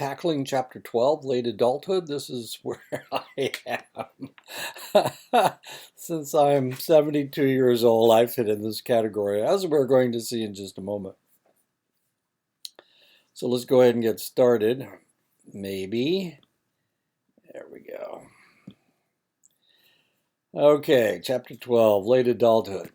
tackling chapter 12, late adulthood. This is where I am. Since I'm 72 years old, I fit in this category, as we're going to see in just a moment. So let's go ahead and get started. Maybe. There we go. Okay, chapter 12, late adulthood.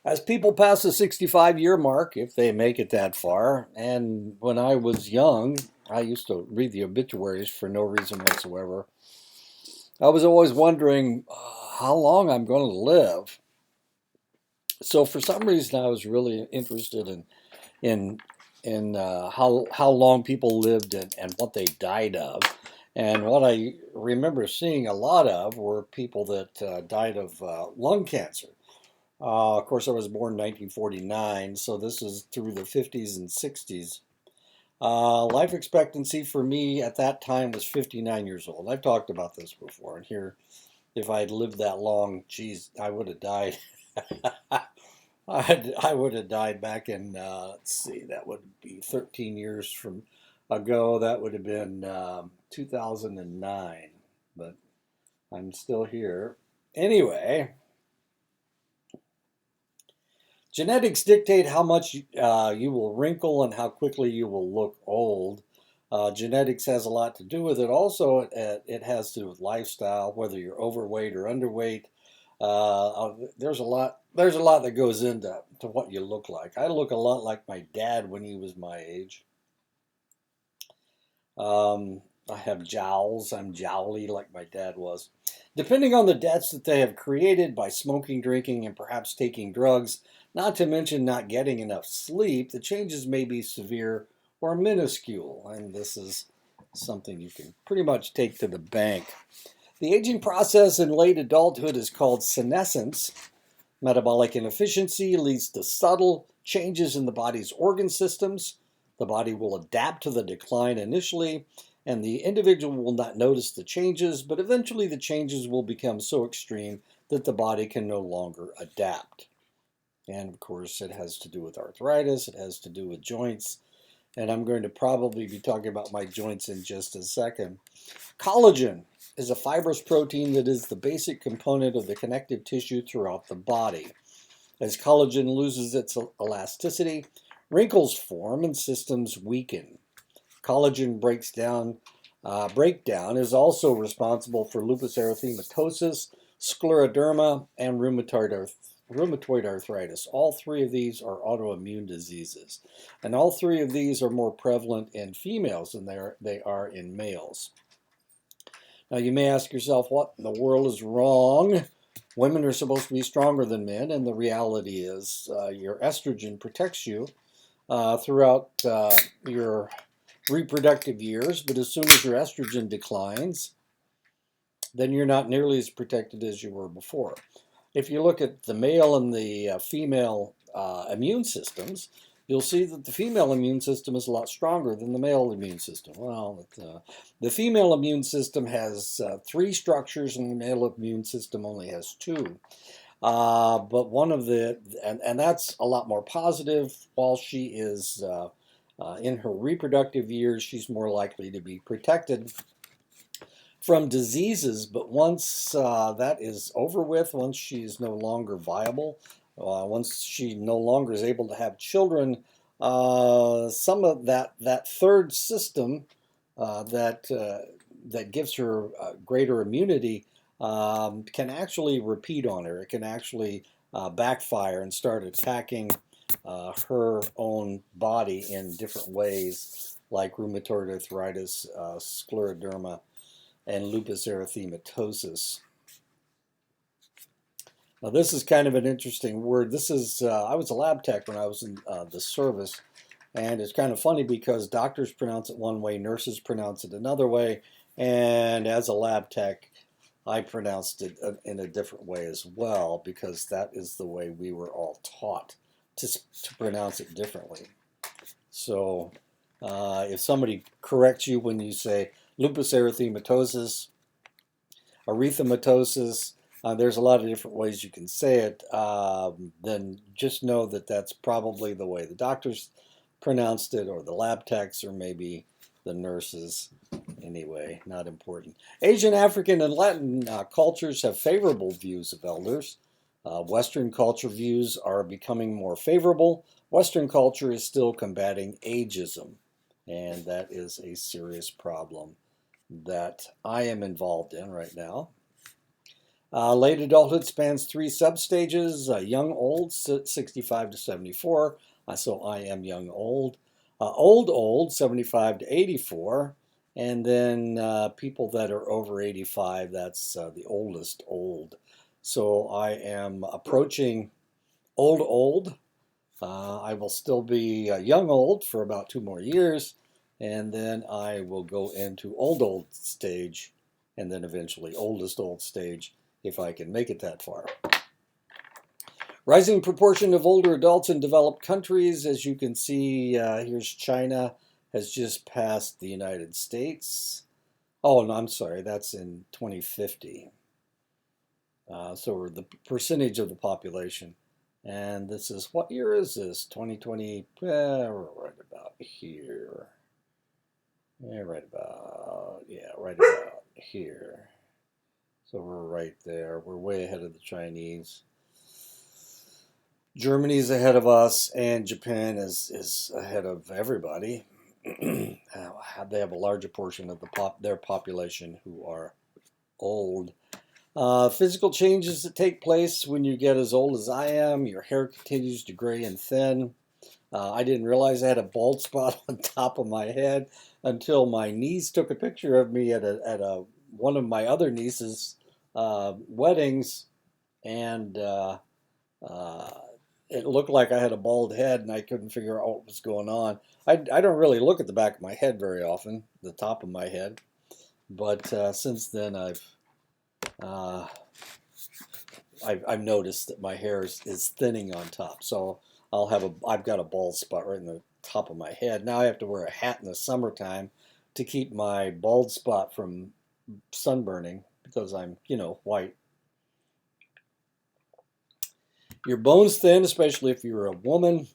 As people pass the 65-year mark, if they make it that far, and when I was young, I used to read the obituaries for no reason whatsoever. I was always wondering how long I'm going to live. So for some reason, I was really interested in how long people lived and what they died of. And what I remember seeing a lot of were people that died of lung cancer. Of course, I was born in 1949, so this is through the 50s and 60s. Life expectancy for me at that time was 59 years old. I've talked about this before, and here, if I had lived that long, geez, I would have died. I would have died back in, let's see, that would be 13 years from ago. That would have been 2009, but I'm still here. Anyway. Genetics dictate how much you will wrinkle and how quickly you will look old. Genetics has a lot to do with it. Also, it has to do with lifestyle, whether you're overweight or underweight. There's a lot that goes into what you look like. I look a lot like my dad when he was my age. I have jowls. I'm jowly like my dad was. Depending on the debts that they have created by smoking, drinking, and perhaps taking drugs, not to mention not getting enough sleep, the changes may be severe or minuscule. And this is something you can pretty much take to the bank. The aging process in late adulthood is called senescence. Metabolic inefficiency leads to subtle changes in the body's organ systems. The body will adapt to the decline initially, and the individual will not notice the changes, but eventually the changes will become so extreme that the body can no longer adapt. And of course, it has to do with arthritis, it has to do with joints, and I'm going to probably be talking about my joints in just a second. Collagen is a fibrous protein that is the basic component of the connective tissue throughout the body. As collagen loses its elasticity, wrinkles form and systems weaken. Collagen breakdown is also responsible for lupus erythematosus, scleroderma, and rheumatoid arthritis. All three of these are autoimmune diseases, and all three of these are more prevalent in females than they are in males. Now you may ask yourself, what in the world is wrong? Women are supposed to be stronger than men, and the reality is your estrogen protects you throughout your reproductive years, but as soon as your estrogen declines, then you're not nearly as protected as you were before. If you look at the male and the female immune systems, you'll see that the female immune system is a lot stronger than the male immune system. Well, the female immune system has 3 structures, and the male immune system only has 2. But one of and that's a lot more positive. While she is in her reproductive years, she's more likely to be protected from diseases. But once that is over with, once she is no longer viable, once she no longer is able to have children, some of that third system that gives her greater immunity can actually repeat on her. It can actually backfire and start attacking her own body in different ways, like rheumatoid arthritis, scleroderma, and lupus erythematosus. Now, this is kind of an interesting word. This is I was a lab tech when I was in the service, and it's kind of funny because doctors pronounce it one way, nurses pronounce it another way, and as a lab tech, I pronounced it in a different way as well, because that is the way we were all taught to pronounce it differently. So if somebody corrects you when you say lupus erythematosus, erythematosus, there's a lot of different ways you can say it, then just know that that's probably the way the doctors pronounced it, or the lab techs, or maybe the nurses. Anyway, not important. Asian, African, and Latin cultures have favorable views of elders. Western culture views are becoming more favorable. Western culture is still combating ageism, and that is a serious problem that I am involved in right now. Late adulthood spans 3 substages: young, old, 65 to 74. So I am young, old. Old, 75 to 84. And then people that are over 85, that's the oldest old. So I am approaching old. I will still be young old for about 2 more years, and then I will go into old stage, and then eventually oldest old stage, if I can make it that far. Rising proportion of older adults in developed countries. As you can see, here's China, has just passed the United States. Oh, no, I'm sorry, that's in 2050. So the percentage of the population. And this is, what year is this? 2020, we're right about here. Right about here. So we're right there. We're way ahead of the Chinese. Germany's ahead of us, and Japan is ahead of everybody. They have a larger portion of their population who are old. Physical changes that take place when you get as old as I am. Your hair continues to gray and thin. I didn't realize I had a bald spot on top of my head until my niece took a picture of me at one of my other niece's weddings, and it looked like I had a bald head, and I couldn't figure out what was going on. I don't really look at the back of my head very often, the top of my head, but since then I've noticed that my hair is thinning on top. So I've got a bald spot right in the top of my head. Now I have to wear a hat in the summertime to keep my bald spot from sunburning because I'm, white. Your bones thin, especially if you're a woman.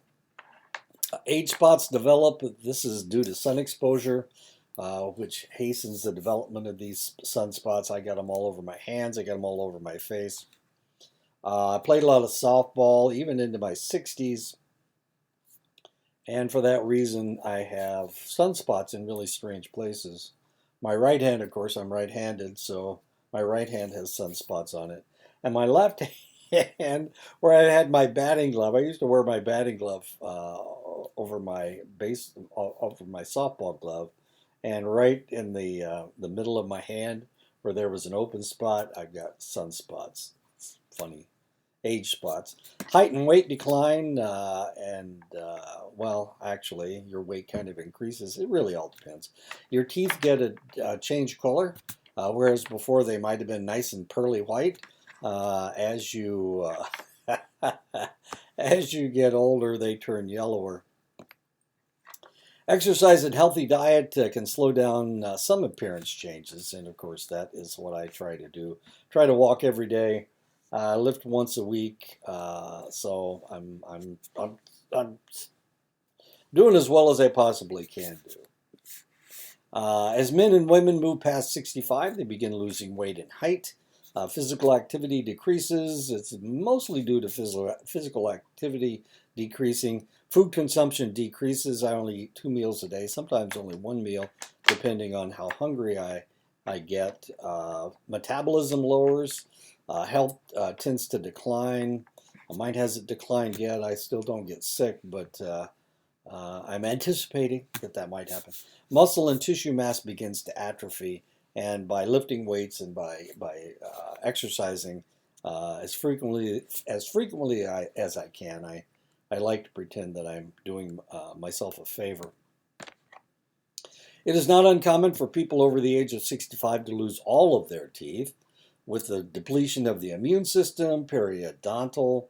Age spots develop. This is due to sun exposure, which hastens the development of these sunspots. I got them all over my hands. I got them all over my face. I played a lot of softball, even into my 60s. And for that reason, I have sunspots in really strange places. My right hand, of course, I'm right-handed, so my right hand has sunspots on it. And my left hand, where I had my batting glove, I used to wear my batting glove over my softball glove. And right in the middle of my hand, where there was an open spot, I've got sunspots. It's funny. Age spots. Height and weight decline, well, actually, your weight kind of increases. It really all depends. Your teeth get a change color, whereas before they might have been nice and pearly white. As you as you get older, they turn yellower. Exercise and healthy diet can slow down some appearance changes, and of course, that is what I try to do. Try to walk every day. Lift once a week, so I'm doing as well as I possibly can do. As men and women move past 65, they begin losing weight and height. Physical activity decreases. It's mostly due to physical activity decreasing. Food consumption decreases. I only eat 2 meals a day, sometimes only 1 meal, depending on how hungry I get. Metabolism lowers. Health tends to decline. Mine hasn't declined yet. I still don't get sick, but I'm anticipating that might happen. Muscle and tissue mass begins to atrophy, and by lifting weights and by exercising as frequently as I can, I like to pretend that I'm doing myself a favor. It is not uncommon for people over the age of 65 to lose all of their teeth. With the depletion of the immune system, periodontal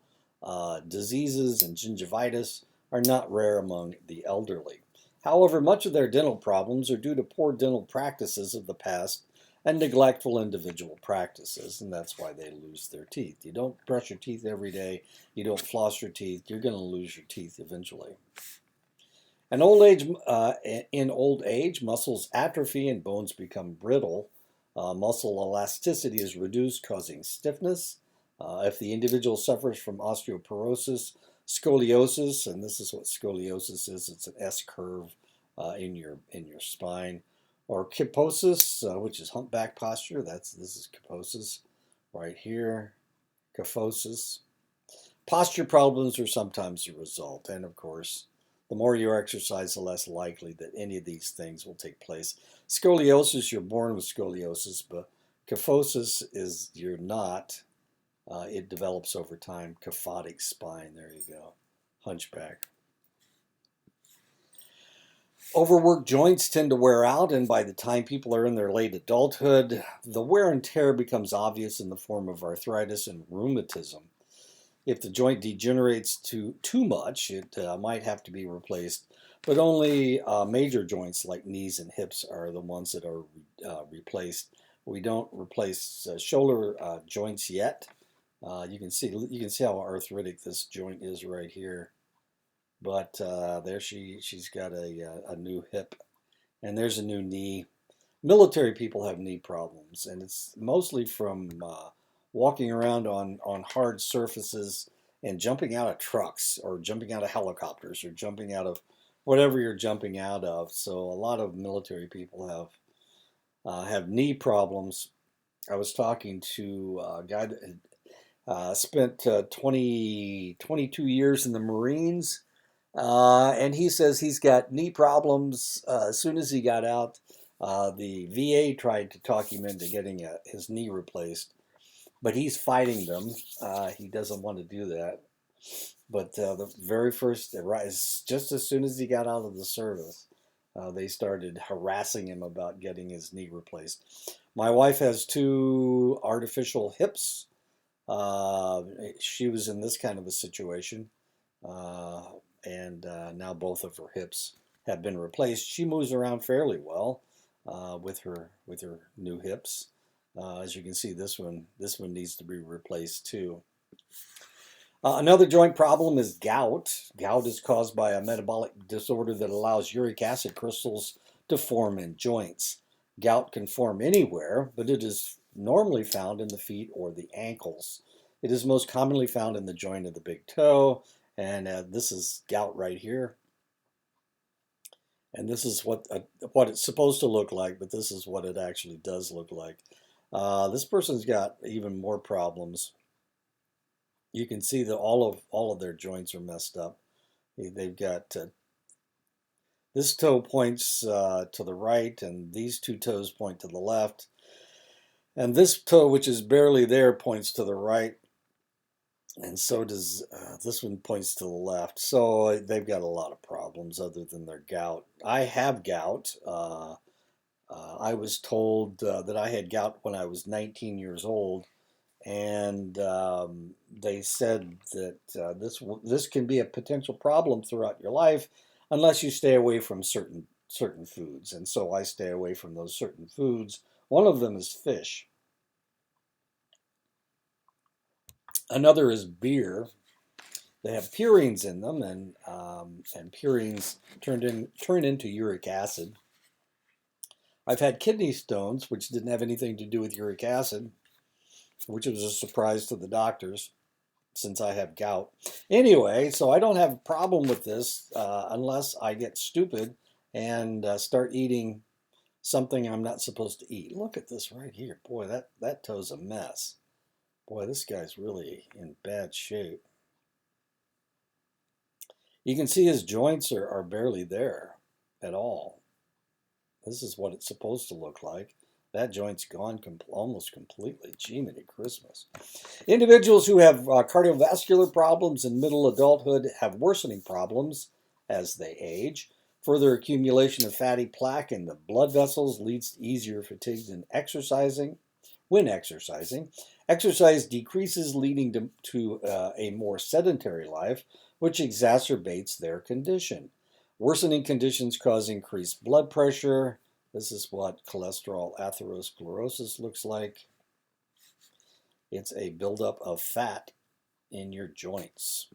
diseases and gingivitis are not rare among the elderly. However, much of their dental problems are due to poor dental practices of the past and neglectful individual practices, and that's why they lose their teeth. You don't brush your teeth every day, you don't floss your teeth, you're going to lose your teeth eventually. In old age, muscles atrophy and bones become brittle. Muscle elasticity is reduced, causing stiffness. If the individual suffers from osteoporosis, scoliosis, and this is what scoliosis is, it's an S curve in your spine, or kyphosis, which is humpback posture. This is kyphosis right here, kyphosis. Posture problems are sometimes the result, and of course, the more you exercise, the less likely that any of these things will take place. Scoliosis, you're born with scoliosis, but kyphosis is you're not. It develops over time. Kyphotic spine, there you go. Hunchback. Overworked joints tend to wear out, and by the time people are in their late adulthood, the wear and tear becomes obvious in the form of arthritis and rheumatism. If the joint degenerates too much, it might have to be replaced, but only major joints like knees and hips are the ones that are replaced. We don't replace shoulder joints yet. You can see how arthritic this joint is right here. But there she's got a new hip, and there's a new knee. Military people have knee problems, and it's mostly from walking around on hard surfaces and jumping out of trucks or jumping out of helicopters or jumping out of whatever you're jumping out of. So a lot of military people have knee problems. I was talking to a guy that had spent 22 years in the Marines, and he says he's got knee problems. As soon as he got out, the VA tried to talk him into getting his knee replaced, but he's fighting them. He doesn't want to do that. But the very first, just as soon as he got out of the service, they started harassing him about getting his knee replaced. My wife has 2 artificial hips. She was in this kind of a situation, and now both of her hips have been replaced. She moves around fairly well with her new hips. As you can see, this one needs to be replaced too. Another joint problem is gout. Gout is caused by a metabolic disorder that allows uric acid crystals to form in joints. Gout can form anywhere, but it is normally found in the feet or the ankles. It is most commonly found in the joint of the big toe, and this is gout right here. And this is what it's supposed to look like, but this is what it actually does look like. This person's got even more problems. You can see that all of their joints are messed up. They've got this toe points to the right, and these 2 toes point to the left, and this toe, which is barely there, points to the right, and so does this one, points to the left. So they've got a lot of problems other than their gout. I have gout. I was told that I had gout when I was 19 years old, and they said that this can be a potential problem throughout your life unless you stay away from certain foods. And so I stay away from those certain foods. One of them is fish. Another is beer. They have purines in them, and purines turn into uric acid. I've had kidney stones, which didn't have anything to do with uric acid, which was a surprise to the doctors since I have gout. Anyway, so I don't have a problem with this unless I get stupid and start eating something I'm not supposed to eat. Look at this right here. Boy, that toe's a mess. Boy, this guy's really in bad shape. You can see his joints are barely there at all. This is what it's supposed to look like. That joint's gone almost completely. Jiminy Christmas. Individuals who have cardiovascular problems in middle adulthood have worsening problems as they age. Further accumulation of fatty plaque in the blood vessels leads to easier fatigue when exercising. Exercise decreases, leading to a more sedentary life, which exacerbates their condition. Worsening conditions cause increased blood pressure. This is what cholesterol atherosclerosis looks like. It's a buildup of fat in your joints.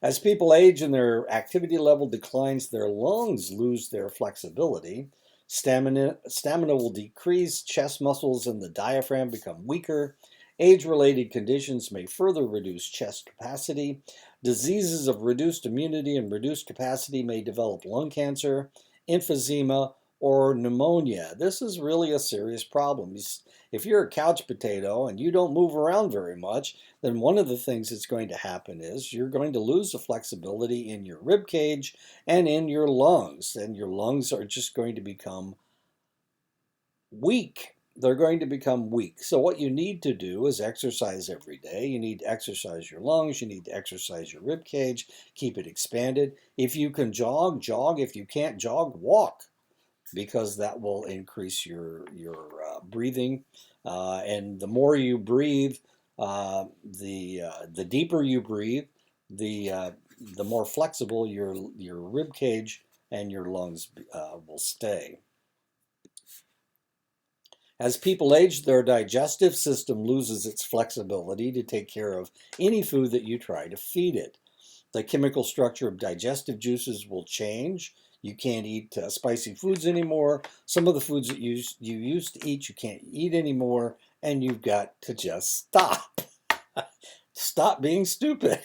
As people age and their activity level declines, their lungs lose their flexibility. Stamina will decrease, chest muscles and the diaphragm become weaker. Age-related conditions may further reduce chest capacity. Diseases of reduced immunity and reduced capacity may develop lung cancer, emphysema, or pneumonia. This is really a serious problem. If you're a couch potato and you don't move around very much, then one of the things that's going to happen is you're going to lose the flexibility in your rib cage and in your lungs, and your lungs are just going to become weak. They're going to become weak. So what you need to do is exercise every day. You need to exercise your lungs. You need to exercise your rib cage. Keep it expanded. If you can jog, jog. If you can't jog, walk, because that will increase your breathing. And the more you breathe, the deeper you breathe, the more flexible your rib cage and your lungs will stay. As people age, their digestive system loses its flexibility to take care of any food that you try to feed it. The chemical structure of digestive juices will change. You can't eat spicy foods anymore. Some of the foods that you used to eat, you can't eat anymore, and you've got to just stop. Stop being stupid.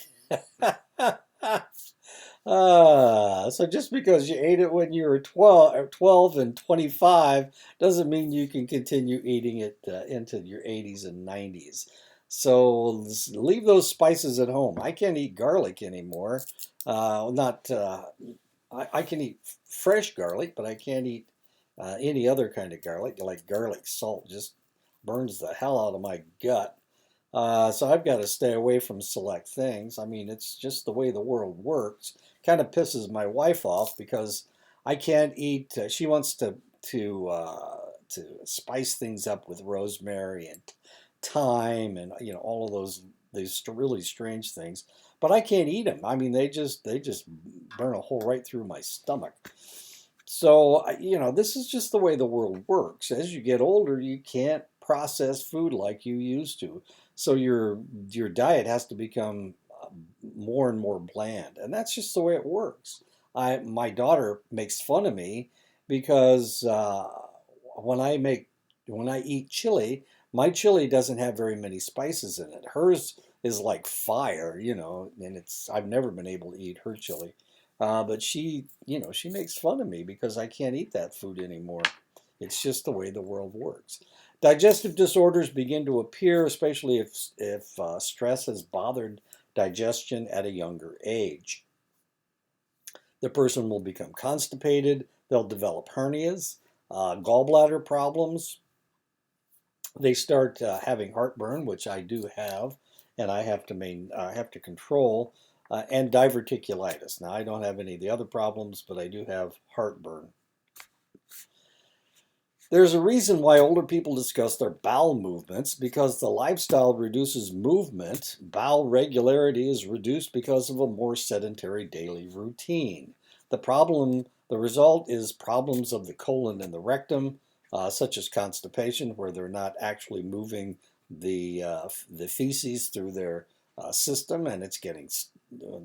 So just because you ate it when you were 12 and 25 doesn't mean you can continue eating it into your 80s and 90s. So leave those spices at home. I can't eat garlic anymore. I can eat fresh garlic, but I can't eat any other kind of garlic. Like garlic salt just burns the hell out of my gut. So I've got to stay away from select things. I mean, it's just the way the world works. Kind of pisses my wife off because I can't eat. She wants to spice things up with rosemary and thyme and all of these really strange things. But I can't eat them. I mean, they just burn a hole right through my stomach. So, this is just the way the world works. As you get older, you can't process food like you used to. So your diet has to become more and more bland, and that's just the way it works. My daughter makes fun of me because when I eat chili, my chili doesn't have very many spices in it. Hers is like fire, and I've never been able to eat her chili. But she makes fun of me because I can't eat that food anymore. It's just the way the world works. Digestive disorders begin to appear, especially if stress has bothered digestion at a younger age. The person will become constipated. They'll develop hernias, gallbladder problems. They start having heartburn, which I do have, and I have to control, and diverticulitis. Now I don't have any of the other problems, but I do have heartburn. There's a reason why older people discuss their bowel movements, because the lifestyle reduces movement. Bowel regularity is reduced because of a more sedentary daily routine. The result is problems of the colon and the rectum, such as constipation, where they're not actually moving the feces through their system, and it's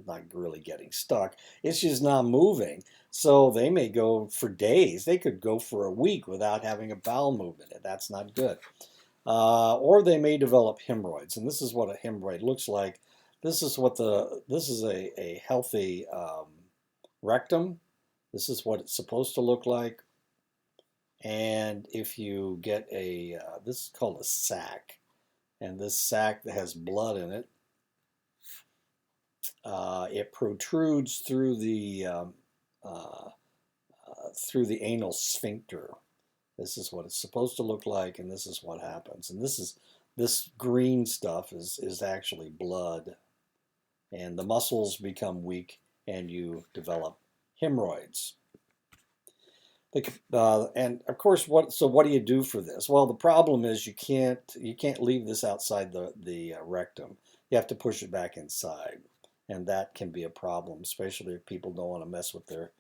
not really getting stuck. It's just not moving. So they may go for days. They could go for a week without having a bowel movement, and that's not good. Or they may develop hemorrhoids, and this is what a hemorrhoid looks like. This is a healthy rectum. This is what it's supposed to look like. And if you get this is called a sac, and this sac that has blood in it, it protrudes through the anal sphincter. This is what it's supposed to look like, and this is what happens. And this green stuff is actually blood, and the muscles become weak, and you develop hemorrhoids. And of course, what do you do for this? Well, the problem is you can't leave this outside the rectum. You have to push it back inside, and that can be a problem, especially if people don't want to mess with their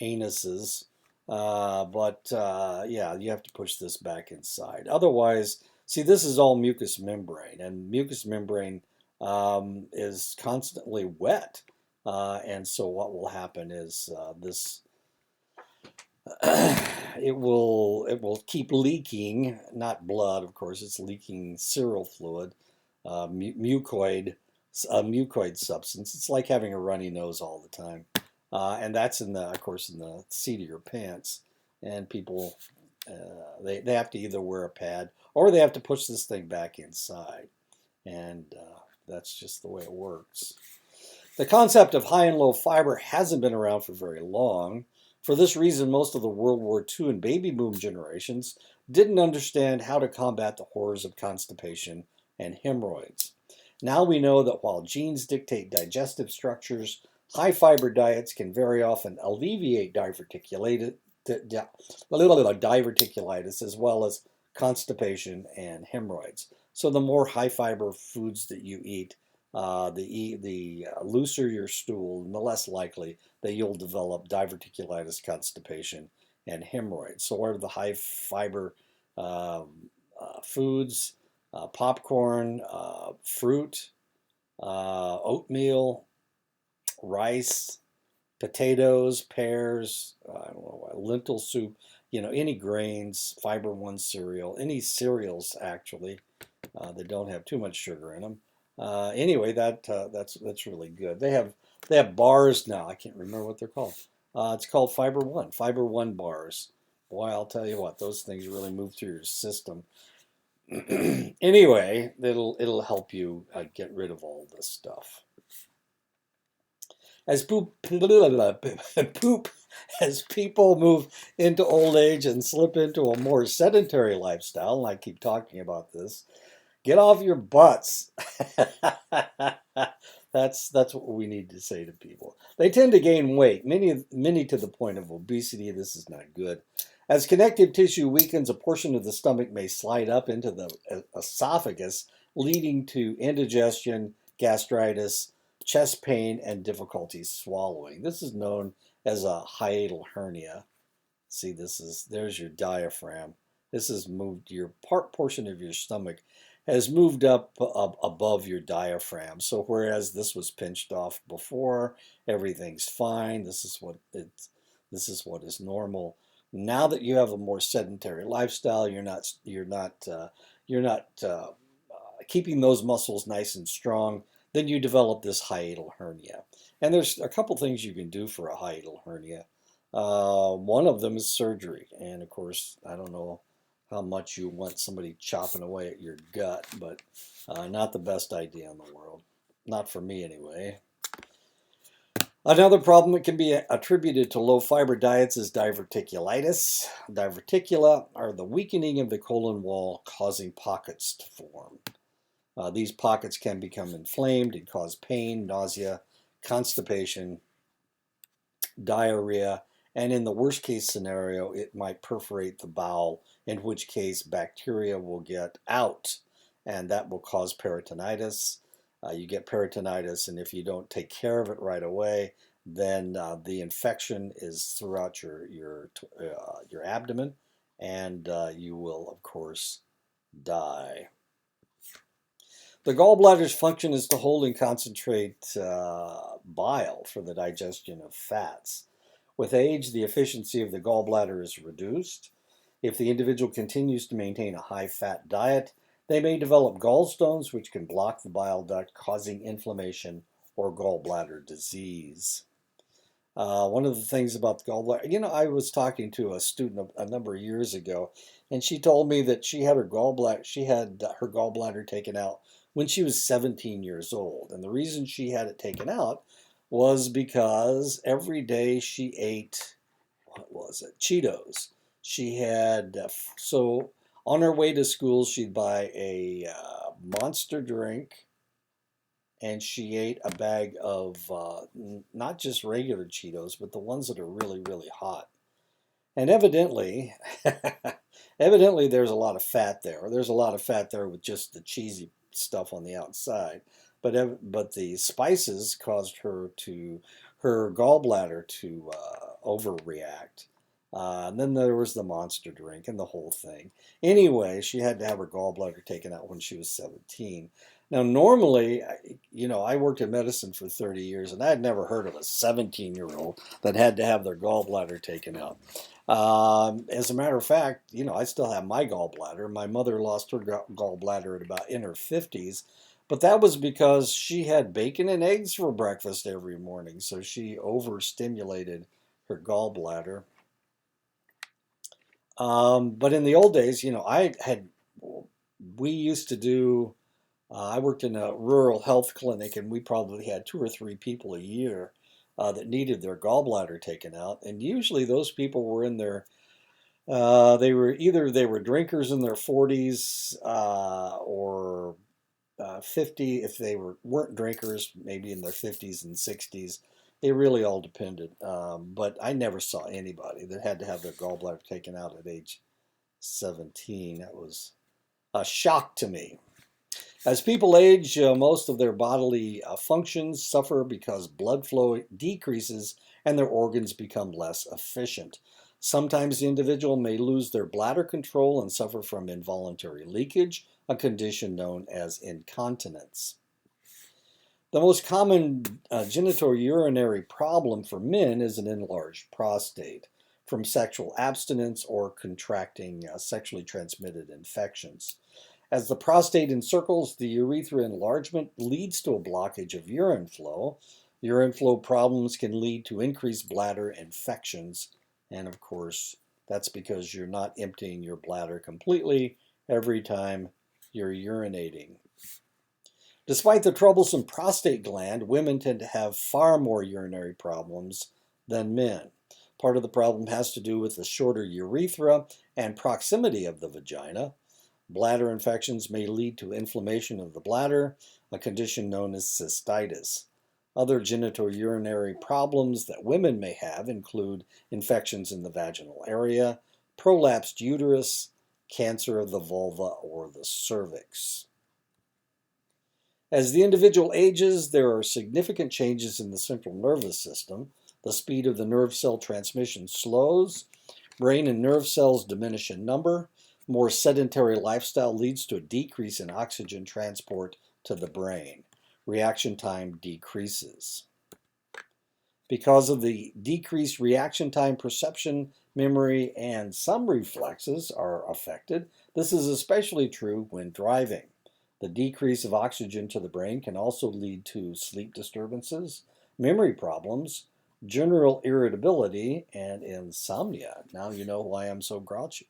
anuses. Yeah, you have to push this back inside. Otherwise, see, this is all mucous membrane, and mucous membrane is constantly wet. And so what will happen is this it will keep leaking, not blood, of course. It's leaking seral fluid, mucoid a mucoid substance. It's like having a runny nose all the time, and that's of course, in the seat of your pants. And people they have to either wear a pad or they have to push this thing back inside, and that's just the way it works. The concept of high and low fiber hasn't been around for very long. For this reason, most of the World War II and baby boom generations didn't understand how to combat the horrors of constipation and hemorrhoids. Now we know that while genes dictate digestive structures, high fiber diets can very often alleviate diverticulitis as well as constipation and hemorrhoids. So the more high fiber foods that you eat, the looser your stool, and the less likely that you'll develop diverticulitis, constipation, and hemorrhoids. So, what are the high fiber foods? Popcorn, fruit, oatmeal, rice, potatoes, pears, I don't know, lentil soup, any grains, fiber one cereal, any cereals actually that don't have too much sugar in them. Anyway, that's really good. They have bars now. I can't remember what they're called. It's called Fiber One bars. Boy, I'll tell you what, those things really move through your system. Anyway, it'll help you get rid of all this stuff. As as people move into old age and slip into a more sedentary lifestyle, and I keep talking about this, get off your butts. That's what we need to say to people. They tend to gain weight, many to the point of obesity. This is not good. As connective tissue weakens, a portion of the stomach may slide up into the esophagus, leading to indigestion, gastritis, chest pain, and difficulty swallowing. This is known as a hiatal hernia. See, there's your diaphragm. This has moved your portion of your stomach has moved up above your diaphragm. So whereas this was pinched off before, everything's fine. This is what is normal. Now that you have a more sedentary lifestyle, you're not keeping those muscles nice and strong. Then you develop this hiatal hernia. And there's a couple things you can do for a hiatal hernia. One of them is surgery. And of course, I don't know how much you want somebody chopping away at your gut, but not the best idea in the world. Not for me, anyway. Another problem that can be attributed to low fiber diets is diverticulitis. Diverticula are the weakening of the colon wall, causing pockets to form. These pockets can become inflamed and cause pain, nausea, constipation, diarrhea, and in the worst case scenario, it might perforate the bowel, in which case bacteria will get out, and that will cause peritonitis. You get peritonitis, and if you don't take care of it right away, then the infection is throughout your abdomen, and you will, of course, die. The gallbladder's function is to hold and concentrate bile for the digestion of fats. With age, the efficiency of the gallbladder is reduced. If the individual continues to maintain a high-fat diet, they may develop gallstones, which can block the bile duct, causing inflammation or gallbladder disease. One of the things about the gallbladder, I was talking to a student a number of years ago, and she told me that she had her gallbladder taken out when she was 17 years old. And the reason she had it taken out was because every day she ate, what was it, Cheetos. She had, so on her way to school, she'd buy a Monster drink, and she ate a bag of not just regular Cheetos, but the ones that are really, really hot. And evidently, there's a lot of fat there. There's a lot of fat there with just the cheesy stuff on the outside. But the spices caused her gallbladder to overreact. And then there was the Monster drink and the whole thing. Anyway, she had to have her gallbladder taken out when she was 17. Now, normally, I worked in medicine for 30 years, and I had never heard of a 17-year-old that had to have their gallbladder taken out. As a matter of fact, I still have my gallbladder. My mother lost her gallbladder at about in her 50s, but that was because she had bacon and eggs for breakfast every morning, so she overstimulated her gallbladder. But in the old days, we used to do I worked in a rural health clinic, and we probably had 2 or 3 people a year that needed their gallbladder taken out. And usually, those people were in their they were drinkers in their 40s or 50. If they weren't drinkers, maybe in their 50s and 60s. It really all depended. But I never saw anybody that had to have their gallbladder taken out at age 17. That was a shock to me. As people age, most of their bodily functions suffer because blood flow decreases and their organs become less efficient. Sometimes the individual may lose their bladder control and suffer from involuntary leakage, a condition known as incontinence. The most common genitourinary problem for men is an enlarged prostate from sexual abstinence or contracting sexually transmitted infections. As the prostate encircles, the urethra enlargement leads to a blockage of urine flow. Urine flow problems can lead to increased bladder infections. And of course, that's because you're not emptying your bladder completely every time you're urinating. Despite the troublesome prostate gland, women tend to have far more urinary problems than men. Part of the problem has to do with the shorter urethra and proximity of the vagina. Bladder infections may lead to inflammation of the bladder, a condition known as cystitis. Other genitourinary problems that women may have include infections in the vaginal area, prolapsed uterus, cancer of the vulva or the cervix. As the individual ages, there are significant changes in the central nervous system. The speed of the nerve cell transmission slows. Brain and nerve cells diminish in number. More sedentary lifestyle leads to a decrease in oxygen transport to the brain. Reaction time decreases. Because of the decreased reaction time, perception, memory, and some reflexes are affected. This is especially true when driving. The decrease of oxygen to the brain can also lead to sleep disturbances, memory problems, general irritability, and insomnia. Now you know why I'm so grouchy.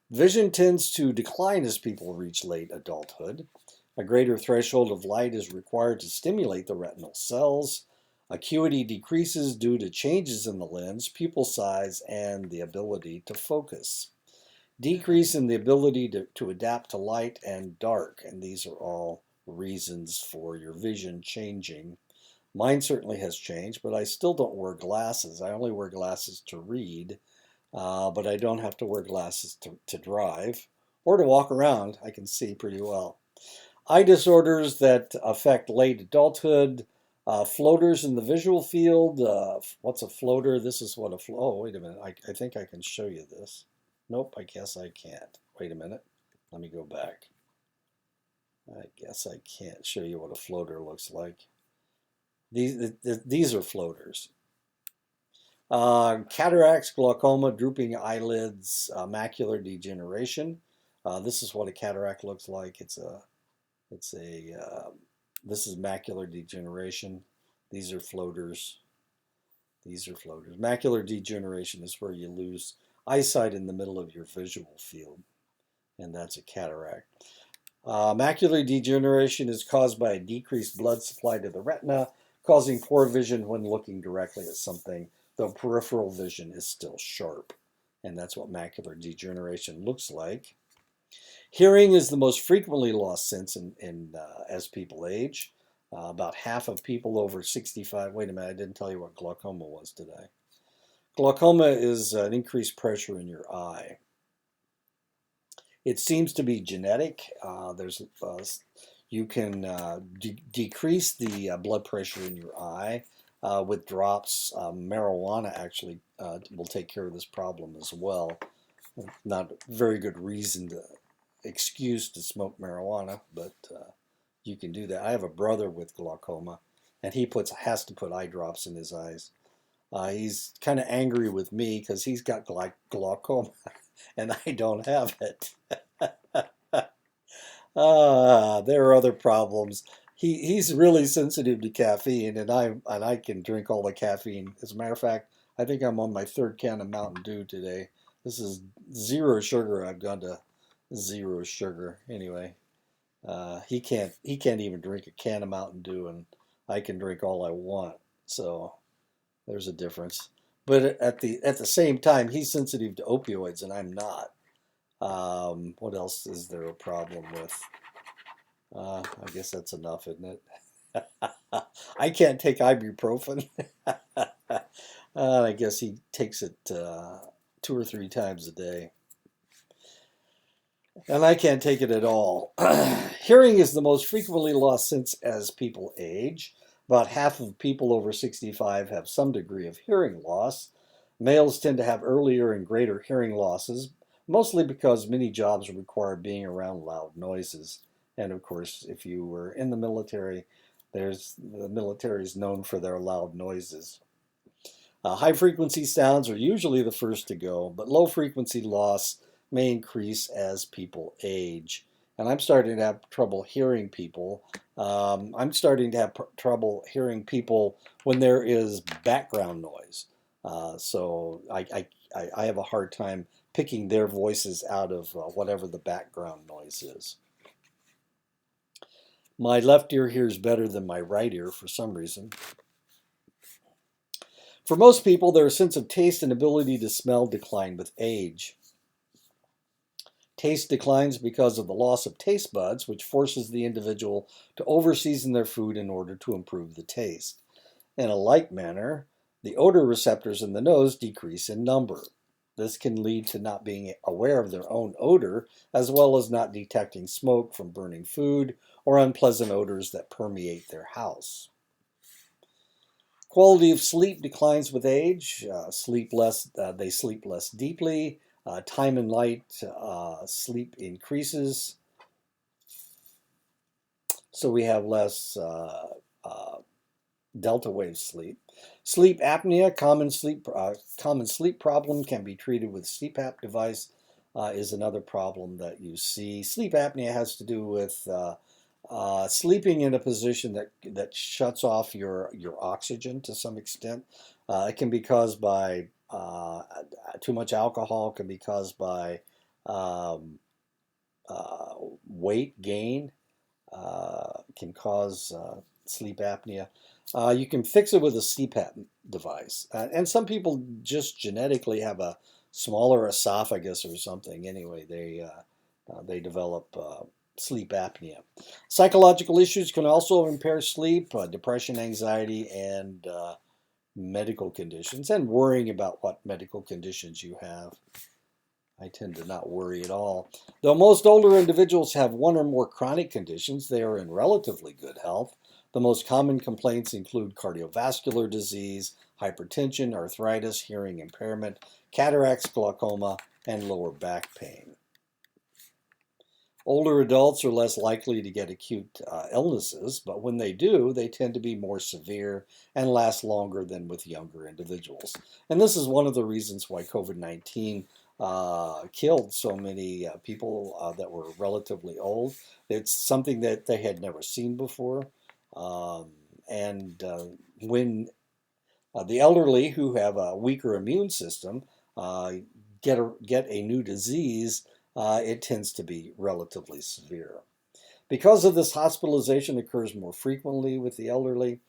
Vision tends to decline as people reach late adulthood. A greater threshold of light is required to stimulate the retinal cells. Acuity decreases due to changes in the lens, pupil size, and the ability to focus. Decrease in the ability to adapt to light and dark, and these are all reasons for your vision changing. Mine certainly has changed, but I still don't wear glasses. I only wear glasses to read. But I don't have to wear glasses to drive or to walk around. I can see pretty well. Eye disorders that affect late adulthood, floaters in the visual field. What's a floater? This is what a oh, wait a minute. I think I can show you this. Nope, I guess I can't. Wait a minute. Let me go back. I guess I can't show you what a floater looks like. These are floaters. Cataracts, glaucoma, drooping eyelids, macular degeneration. This is what a cataract looks like. This is macular degeneration. These are floaters. These are floaters. Macular degeneration is where you lose eyesight in the middle of your visual field, and that's a cataract. Macular degeneration is caused by a decreased blood supply to the retina, causing poor vision when looking directly at something, though peripheral vision is still sharp. And that's what macular degeneration looks like. Hearing is the most frequently lost sense as people age. About half of people over 65. Wait a minute, I didn't tell you what glaucoma was today. Glaucoma is an increased pressure in your eye. It seems to be genetic. You can decrease the blood pressure in your eye with drops. Marijuana actually will take care of this problem as well. Not a very good reason to excuse to smoke marijuana, but you can do that. I have a brother with glaucoma, and he has to put eye drops in his eyes. He's kind of angry with me because he's got glaucoma and I don't have it. There are other problems. He's really sensitive to caffeine, and I can drink all the caffeine. As a matter of fact, I think I'm on my third can of Mountain Dew today. This is zero sugar. I've gone to zero sugar. Anyway, he can't even drink a can of Mountain Dew, and I can drink all I want. So there's a difference. But at the same time, he's sensitive to opioids, and I'm not. What else is there a problem with? I guess that's enough, isn't it? I can't take ibuprofen. I guess he takes it 2 or 3 times a day. And I can't take it at all. Hearing is the most frequently lost sense as people age. About half of people over 65 have some degree of hearing loss. Males tend to have earlier and greater hearing losses, mostly because many jobs require being around loud noises. And of course, if you were in the military, the military is known for their loud noises. High frequency sounds are usually the first to go, but low frequency loss may increase as people age. And I'm starting to have trouble hearing people. I'm starting to have trouble hearing people when there is background noise. So I have a hard time picking their voices out of whatever the background noise is. My left ear hears better than my right ear for some reason. For most people, their sense of taste and ability to smell decline with age. Taste declines because of the loss of taste buds, which forces the individual to overseason their food in order to improve the taste. In a like manner, the odor receptors in the nose decrease in number. This can lead to not being aware of their own odor, as well as not detecting smoke from burning food or unpleasant odors that permeate their house. Quality of sleep declines with age. They sleep less deeply. Time and light sleep increases. So we have less delta wave sleep. Sleep apnea, common sleep problem, can be treated with CPAP device. Is another problem that you see. Sleep apnea has to do with sleeping in a position that shuts off your oxygen to some extent. It can be caused by too much alcohol. It can be caused by weight gain. Can cause sleep apnea. You can fix it with a CPAP device. And some people just genetically have a smaller esophagus or something. Anyway, they develop sleep apnea. Psychological issues can also impair sleep, depression, anxiety, and medical conditions, and worrying about what medical conditions you have. I tend to not worry at all. Though most older individuals have one or more chronic conditions, they are in relatively good health. The most common complaints include cardiovascular disease, hypertension, arthritis, hearing impairment, cataracts, glaucoma, and lower back pain. Older adults are less likely to get acute illnesses, but when they do, they tend to be more severe and last longer than with younger individuals. And this is one of the reasons why COVID-19 killed so many people that were relatively old. It's something that they had never seen before. And when the elderly who have a weaker immune system get a new disease, it tends to be relatively severe. Because of this, hospitalization occurs more frequently with the elderly.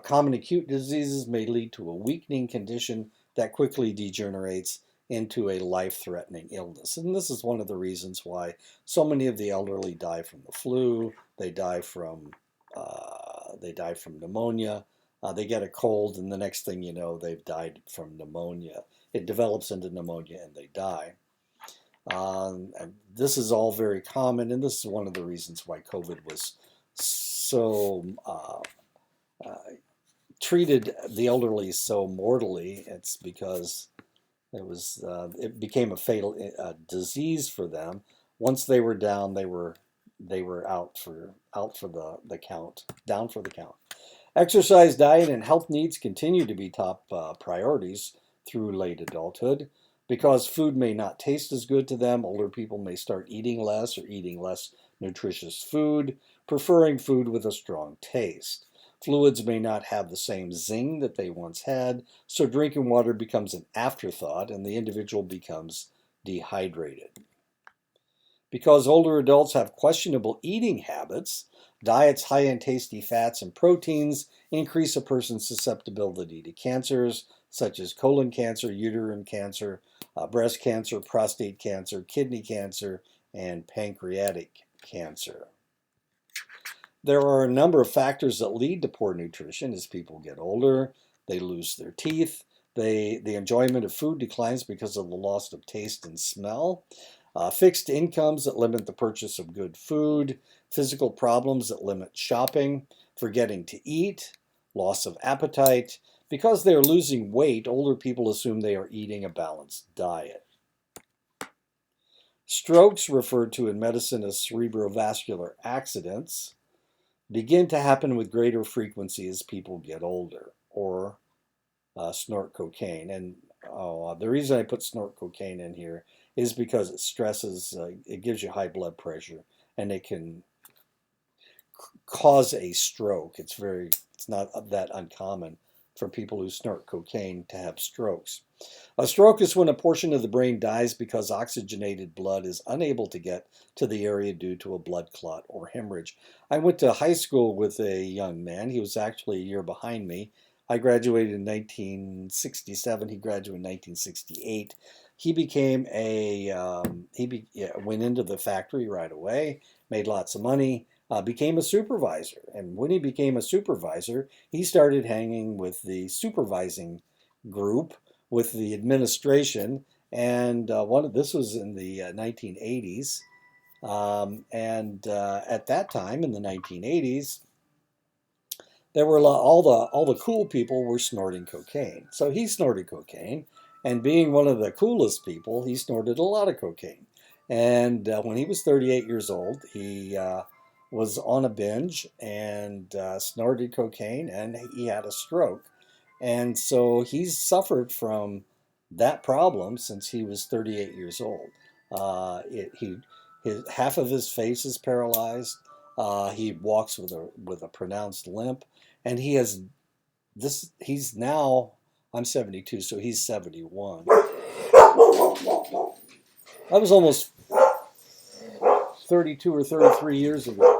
Common acute diseases may lead to a weakening condition that quickly degenerates into a life-threatening illness. And this is one of the reasons why so many of the elderly die from the flu. They die from pneumonia. They get a cold, and the next thing you know, they've died from pneumonia. It develops into pneumonia, and they die. And this is all very common, and this is one of the reasons why COVID was so treated the elderly so mortally. It's because it became a fatal disease for them Once they were down, they were out for the count, down for the count. Exercise, diet, and health needs continue to be top priorities through late adulthood. Because food may not taste as good to them, older people may start eating less or eating less nutritious food, preferring food with a strong taste. Fluids may not have the same zing that they once had, so drinking water becomes an afterthought and the individual becomes dehydrated. Because older adults have questionable eating habits, diets high in tasty fats and proteins increase a person's susceptibility to cancers such as colon cancer, uterine cancer, breast cancer, prostate cancer, kidney cancer, and pancreatic cancer. There are a number of factors that lead to poor nutrition as people get older. They lose their teeth. The enjoyment of food declines because of the loss of taste and smell. Fixed incomes that limit the purchase of good food. Physical problems that limit shopping. Forgetting to eat. Loss of appetite. Because they are losing weight, older people assume they are eating a balanced diet. Strokes, referred to in medicine as cerebrovascular accidents, begin to happen with greater frequency as people get older or snort cocaine. And the reason I put snort cocaine in here is because it stresses, it gives you high blood pressure, and it can cause a stroke. It's not that uncommon for people who snort cocaine to have strokes. A stroke is when a portion of the brain dies because oxygenated blood is unable to get to the area due to a blood clot or hemorrhage. I went to high school with a young man. He was actually a year behind me. I graduated in 1967. He graduated in 1968. He became went into the factory right away, made lots of money, became a supervisor. And when he became a supervisor, he started hanging with the supervising group, with the administration. And this was in the 1980s. At that time, in the 1980s, there were all the cool people were snorting cocaine. So he snorted cocaine, and being one of the coolest people, he snorted a lot of cocaine. And when he was 38 years old, he was on a binge and snorted cocaine, and he had a stroke. And so he's suffered from that problem since he was 38 years old. Half of his face is paralyzed. He walks with a pronounced limp, and he has this. He's now, I'm 72, so he's 71. That was almost 32 or 33 years ago.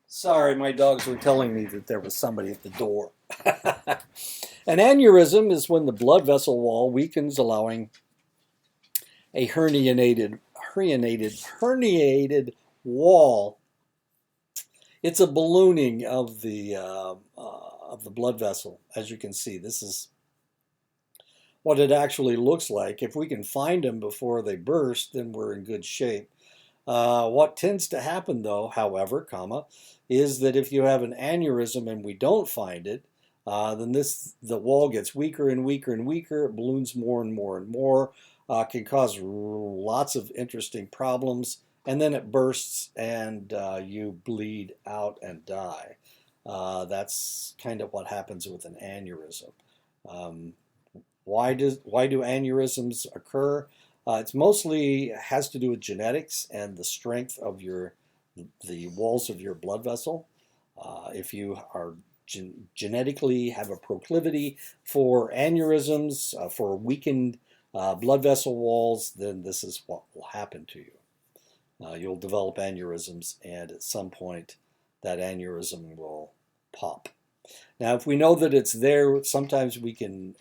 Sorry, my dogs were telling me that there was somebody at the door. An aneurysm is when the blood vessel wall weakens, allowing a herniated wall. It's a ballooning of the blood vessel. As you can see, this is what it actually looks like. If we can find them before they burst, then we're in good shape. What tends to happen, though, however, is that if you have an aneurysm and we don't find it, then the wall gets weaker and weaker and weaker. It balloons more and more and more. Can cause lots of interesting problems, and then it bursts and you bleed out and die. That's kind of what happens with an aneurysm. Why do aneurysms occur? It's mostly has to do with genetics and the strength of the walls of your blood vessel. If you are genetically have a proclivity for aneurysms, for weakened blood vessel walls, then this is what will happen to you. You'll develop aneurysms, and at some point that aneurysm will pop. Now, if we know that it's there, sometimes we can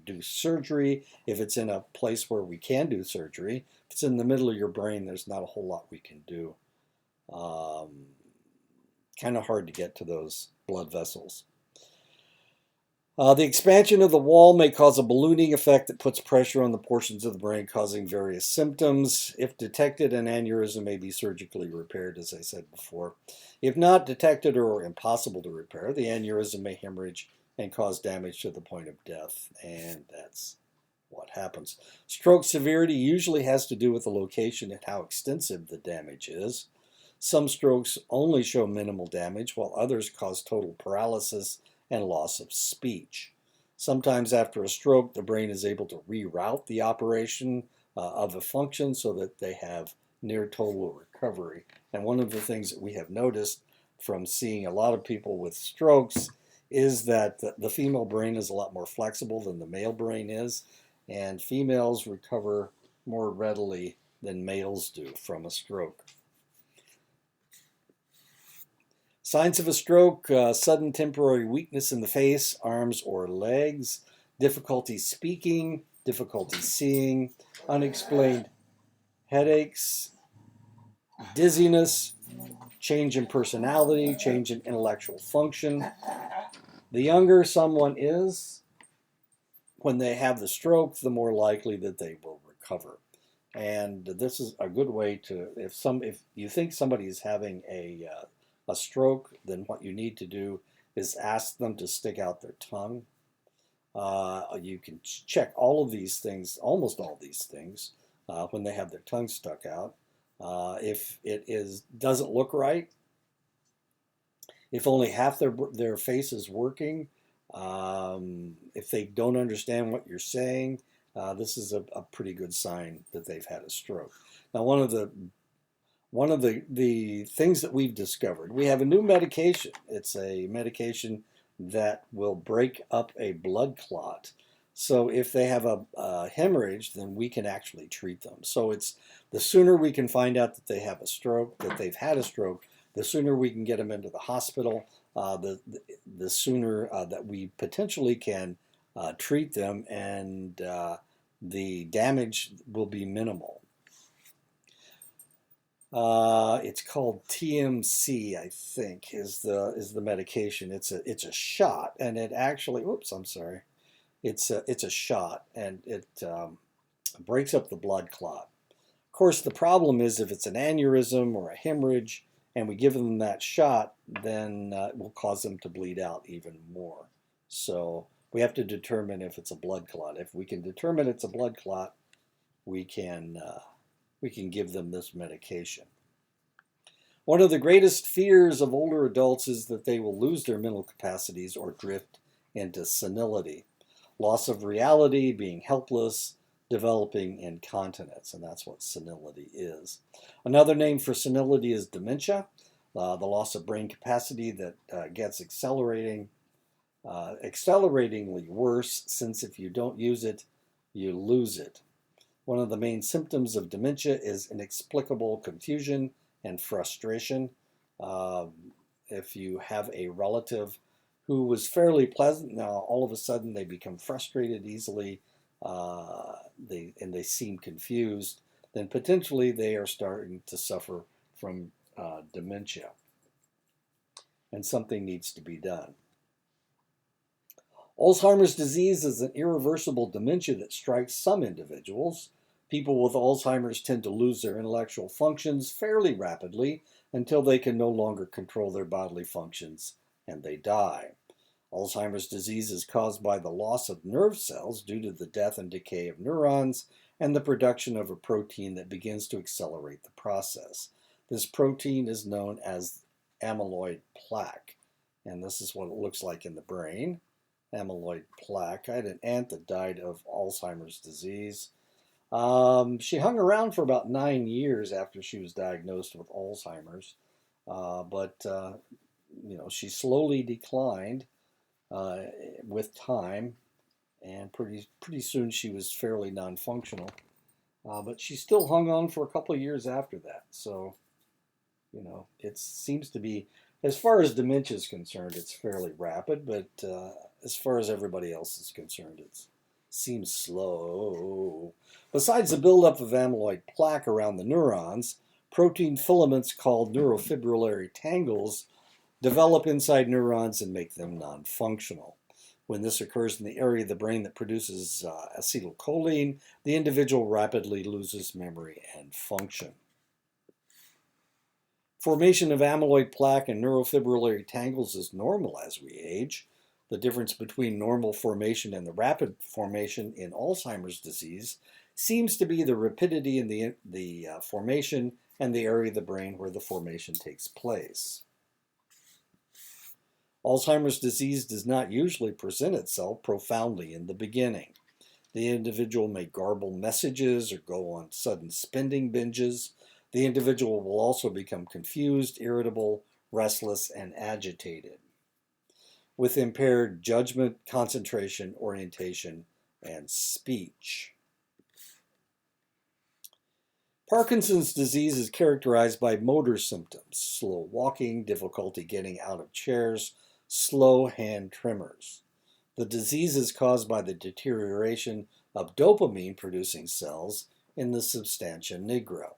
do surgery. If it's in a place where we can do surgery, if it's in the middle of your brain, there's not a whole lot we can do. Kind of hard to get to those blood vessels. The expansion of the wall may cause a ballooning effect that puts pressure on the portions of the brain, causing various symptoms. If detected, an aneurysm may be surgically repaired, as I said before. If not detected or impossible to repair, the aneurysm may hemorrhage and cause damage to the point of death, and that's what happens. Stroke severity usually has to do with the location and how extensive the damage is. Some strokes only show minimal damage, while others cause total paralysis and loss of speech. Sometimes after a stroke, the brain is able to reroute the operation of a function so that they have near total recovery. And one of the things that we have noticed from seeing a lot of people with strokes is that the female brain is a lot more flexible than the male brain is, and females recover more readily than males do from a stroke. Signs of a stroke: sudden temporary weakness in the face, arms, or legs, difficulty speaking, difficulty seeing, unexplained headaches, dizziness, change in personality, change in intellectual function. The younger someone is when they have the stroke, the more likely that they will recover. And this is a good way to, if you think somebody is having a stroke, then what you need to do is ask them to stick out their tongue. You can check all of these things, almost all these things, when they have their tongue stuck out. If it doesn't look right, if only half their face is working, if they don't understand what you're saying, this is a pretty good sign that they've had a stroke. Now, one of the things that we've discovered, we have a new medication. It's a medication that will break up a blood clot. So if they have a hemorrhage, then we can actually treat them. So it's the sooner we can find out that they have a stroke, that they've had a stroke, the sooner we can get them into the hospital, the sooner that we potentially can treat them, and the damage will be minimal. It's called TMC, I think, is the medication. It's a shot, and it actually, oops, I'm sorry. It's a shot, and it breaks up the blood clot. Of course, the problem is if it's an aneurysm or a hemorrhage, and we give them that shot, then it will cause them to bleed out even more. So we have to determine if it's a blood clot. If we can determine it's a blood clot, we can give them this medication. One of the greatest fears of older adults is that they will lose their mental capacities or drift into senility. Loss of reality, being helpless, developing incontinence, and that's what senility is. Another name for senility is dementia, the loss of brain capacity that gets acceleratingly worse, since if you don't use it, you lose it. One of the main symptoms of dementia is inexplicable confusion and frustration. If you have a relative who was fairly pleasant, now all of a sudden they become frustrated easily, they seem confused, then potentially they are starting to suffer from dementia, and something needs to be done. Alzheimer's disease is an irreversible dementia that strikes some individuals. People with Alzheimer's tend to lose their intellectual functions fairly rapidly until they can no longer control their bodily functions and they die. Alzheimer's disease is caused by the loss of nerve cells due to the death and decay of neurons and the production of a protein that begins to accelerate the process. This protein is known as amyloid plaque, and this is what it looks like in the brain. Amyloid plaque. I had an aunt that died of Alzheimer's disease. She hung around for about 9 years after she was diagnosed with Alzheimer's, but she slowly declined with time, and pretty soon she was fairly non-functional. But she still hung on for a couple of years after that. So, it seems to be, as far as dementia is concerned, it's fairly rapid, but as far as everybody else is concerned, it seems slow. Besides the buildup of amyloid plaque around the neurons, protein filaments called neurofibrillary tangles develop inside neurons and make them non-functional. When this occurs in the area of the brain that produces acetylcholine, the individual rapidly loses memory and function. Formation of amyloid plaque and neurofibrillary tangles is normal as we age. The difference between normal formation and the rapid formation in Alzheimer's disease seems to be the rapidity in the formation and the area of the brain where the formation takes place. Alzheimer's disease does not usually present itself profoundly in the beginning. The individual may garble messages or go on sudden spending binges. The individual will also become confused, irritable, restless, and agitated, with impaired judgment, concentration, orientation, and speech. Parkinson's disease is characterized by motor symptoms: slow walking, difficulty getting out of chairs, slow hand tremors. The disease is caused by the deterioration of dopamine-producing cells in the substantia nigra.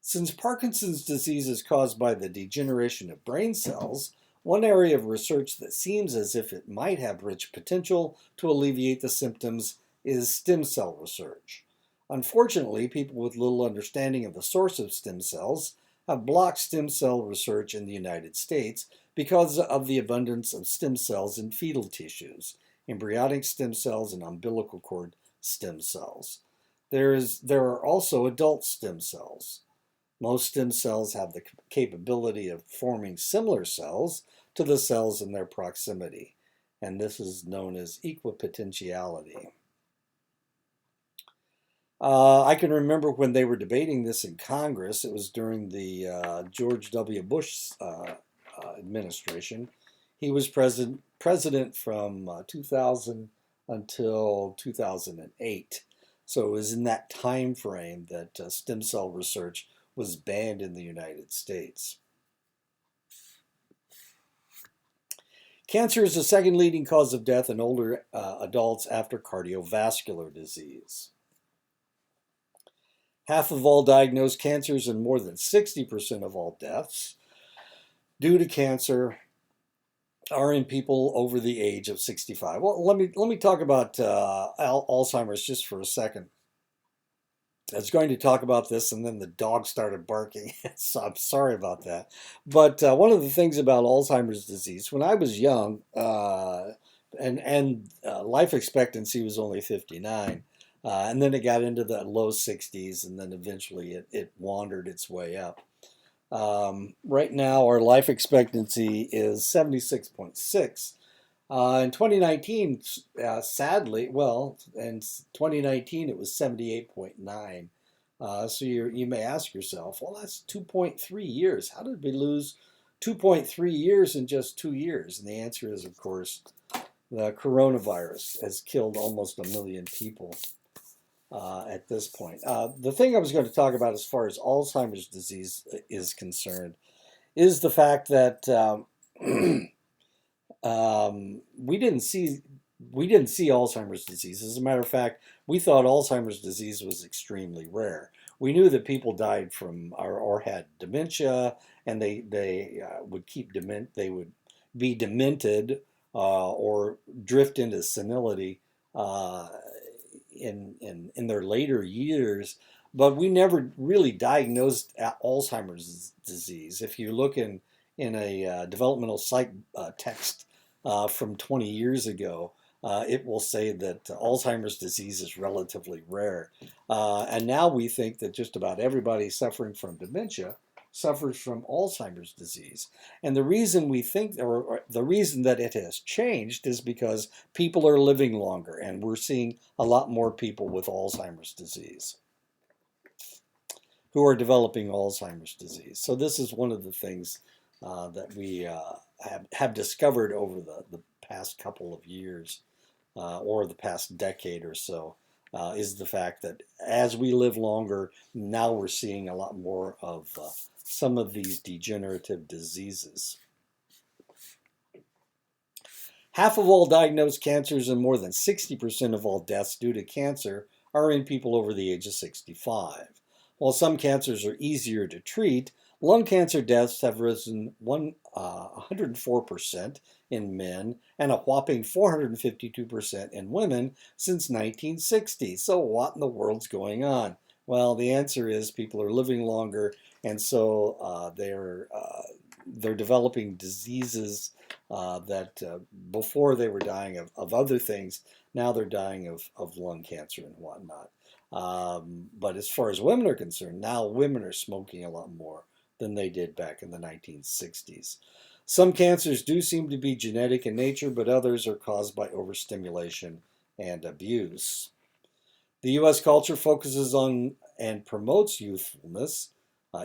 Since Parkinson's disease is caused by the degeneration of brain cells, one area of research that seems as if it might have rich potential to alleviate the symptoms is stem cell research. Unfortunately, people with little understanding of the source of stem cells have blocked stem cell research in the United States because of the abundance of stem cells in fetal tissues, embryonic stem cells, and umbilical cord stem cells. There are also adult stem cells. Most stem cells have the capability of forming similar cells to the cells in their proximity, and this is known as equipotentiality. I can remember when they were debating this in Congress. It was during the George W. Bush administration. He was president from 2000 until 2008. So it was in that time frame that stem cell research was banned in the United States. Cancer is the second leading cause of death in older adults after cardiovascular disease. Half of all diagnosed cancers and more than 60% of all deaths due to cancer are in people over the age of 65. Well, let me talk about Alzheimer's just for a second. I was going to talk about this, and then the dog started barking, so I'm sorry about that. But one of the things about Alzheimer's disease, when I was young, and life expectancy was only 59, and then it got into the low 60s, and then eventually it wandered its way up. Right now, our life expectancy is 76.6. In 2019, sadly, in 2019 it was 78.9. So you may ask yourself, well, that's 2.3 years. How did we lose 2.3 years in just 2 years? And the answer is, of course, the coronavirus has killed almost 1 million people at this point. The thing I was going to talk about as far as Alzheimer's disease is concerned is the fact that we didn't see Alzheimer's disease. As a matter of fact, we thought Alzheimer's disease was extremely rare. We knew that people died from or had dementia, and they would they would be demented or drift into senility in their later years. But we never really diagnosed Alzheimer's disease. If you look in a developmental psych text from 20 years ago, it will say that Alzheimer's disease is relatively rare. And now we think that just about everybody suffering from dementia suffers from Alzheimer's disease. And the reason we think, or the reason that it has changed, is because people are living longer, and we're seeing a lot more people with Alzheimer's disease who are developing Alzheimer's disease. So this is one of the things that we have discovered over the past couple of years or the past decade or so, is the fact that as we live longer, now we're seeing a lot more of some of these degenerative diseases. Half of all diagnosed cancers and more than 60% of all deaths due to cancer are in people over the age of 65. While some cancers are easier to treat, Lung cancer deaths have risen 104% in men and a whopping 452% in women since 1960. So what in the world's going on? Well, the answer is people are living longer, and so they're developing diseases that before they were dying of other things, now they're dying of lung cancer and whatnot. But as far as women are concerned, now women are smoking a lot more than they did back in the 1960s. Some cancers do seem to be genetic in nature, but others are caused by overstimulation and abuse. The U.S. culture focuses on and promotes youthfulness.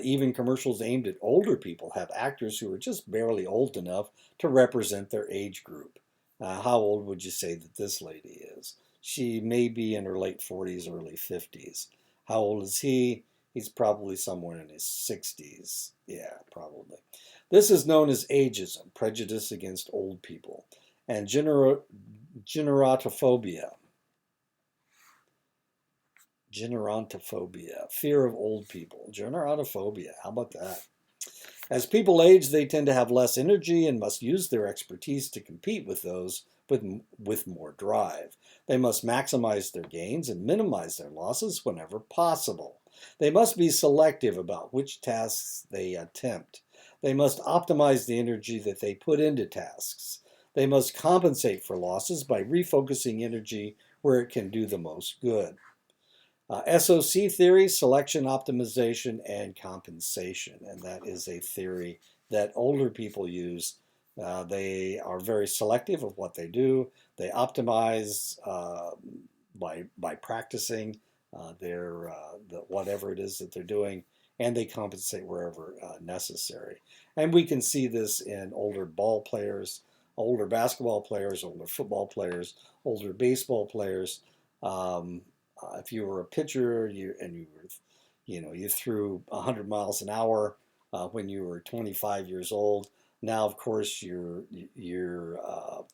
Even commercials aimed at older people have actors who are just barely old enough to represent their age group. How old would you say that this lady is? She may be in her late 40s, early 50s. How old is he? He's probably somewhere in his 60s. Yeah, probably. This is known as ageism, prejudice against old people, and generatophobia. Generontophobia, fear of old people. Generatophobia, how about that? As people age, they tend to have less energy and must use their expertise to compete with those with more drive. They must maximize their gains and minimize their losses whenever possible. They must be selective about which tasks they attempt. They must optimize the energy that they put into tasks. They must compensate for losses by refocusing energy where it can do the most good. SOC theory, selection, optimization, and compensation. And that is a theory that older people use. They are very selective of what they do. They optimize by practicing whatever it is that they're doing, and they compensate wherever necessary. And we can see this in older ball players, older basketball players, older football players, older baseball players. If you were a pitcher you threw 100 miles an hour when you were 25 years old. Now, of course, your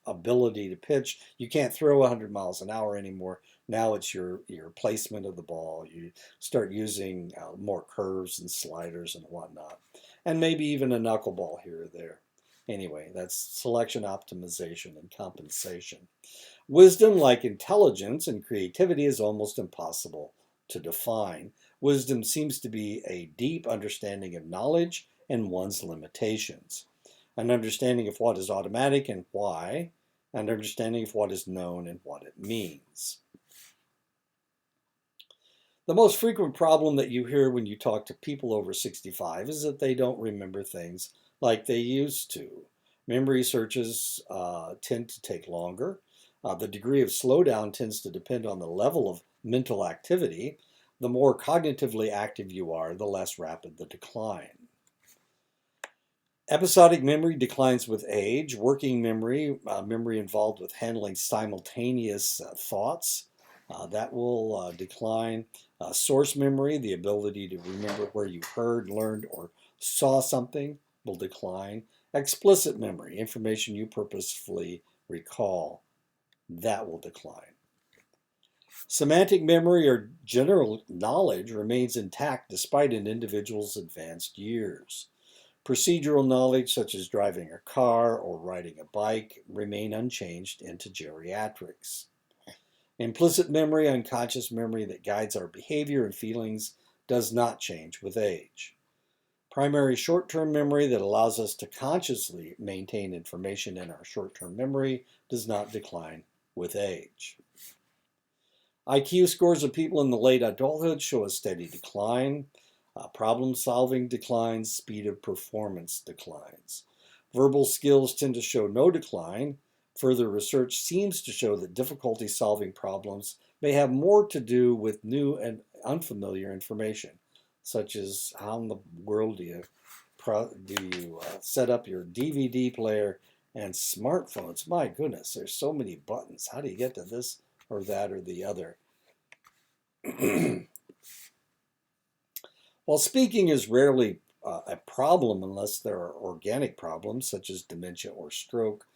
ability to pitch, you can't throw 100 miles an hour anymore. Now it's your placement of the ball. You start using more curves and sliders and whatnot, and maybe even a knuckleball here or there. Anyway, that's selection, optimization, and compensation. Wisdom, like intelligence and creativity, is almost impossible to define. Wisdom seems to be a deep understanding of knowledge and one's limitations, an understanding of what is automatic and why, an understanding of what is known and what it means. The most frequent problem that you hear when you talk to people over 65 is that they don't remember things like they used to. Memory searches tend to take longer. The degree of slowdown tends to depend on the level of mental activity. The more cognitively active you are, the less rapid the decline. Episodic memory declines with age. Working memory, memory involved with handling simultaneous thoughts, that will decline. Source memory, the ability to remember where you heard, learned, or saw something, will decline. Explicit memory, information you purposefully recall, that will decline. Semantic memory or general knowledge remains intact despite an individual's advanced years. Procedural knowledge, such as driving a car or riding a bike, remain unchanged into geriatrics. Implicit memory, unconscious memory that guides our behavior and feelings, does not change with age. Primary short-term memory that allows us to consciously maintain information in our short-term memory does not decline with age. IQ scores of people in the late adulthood show a steady decline. Problem-solving declines, speed of performance declines. Verbal skills tend to show no decline. Further research seems to show that difficulty solving problems may have more to do with new and unfamiliar information, such as how in the world do you set up your DVD player and smartphones? My goodness, there's so many buttons. How do you get to this or that or the other? While speaking is rarely a problem unless there are organic problems such as dementia or stroke,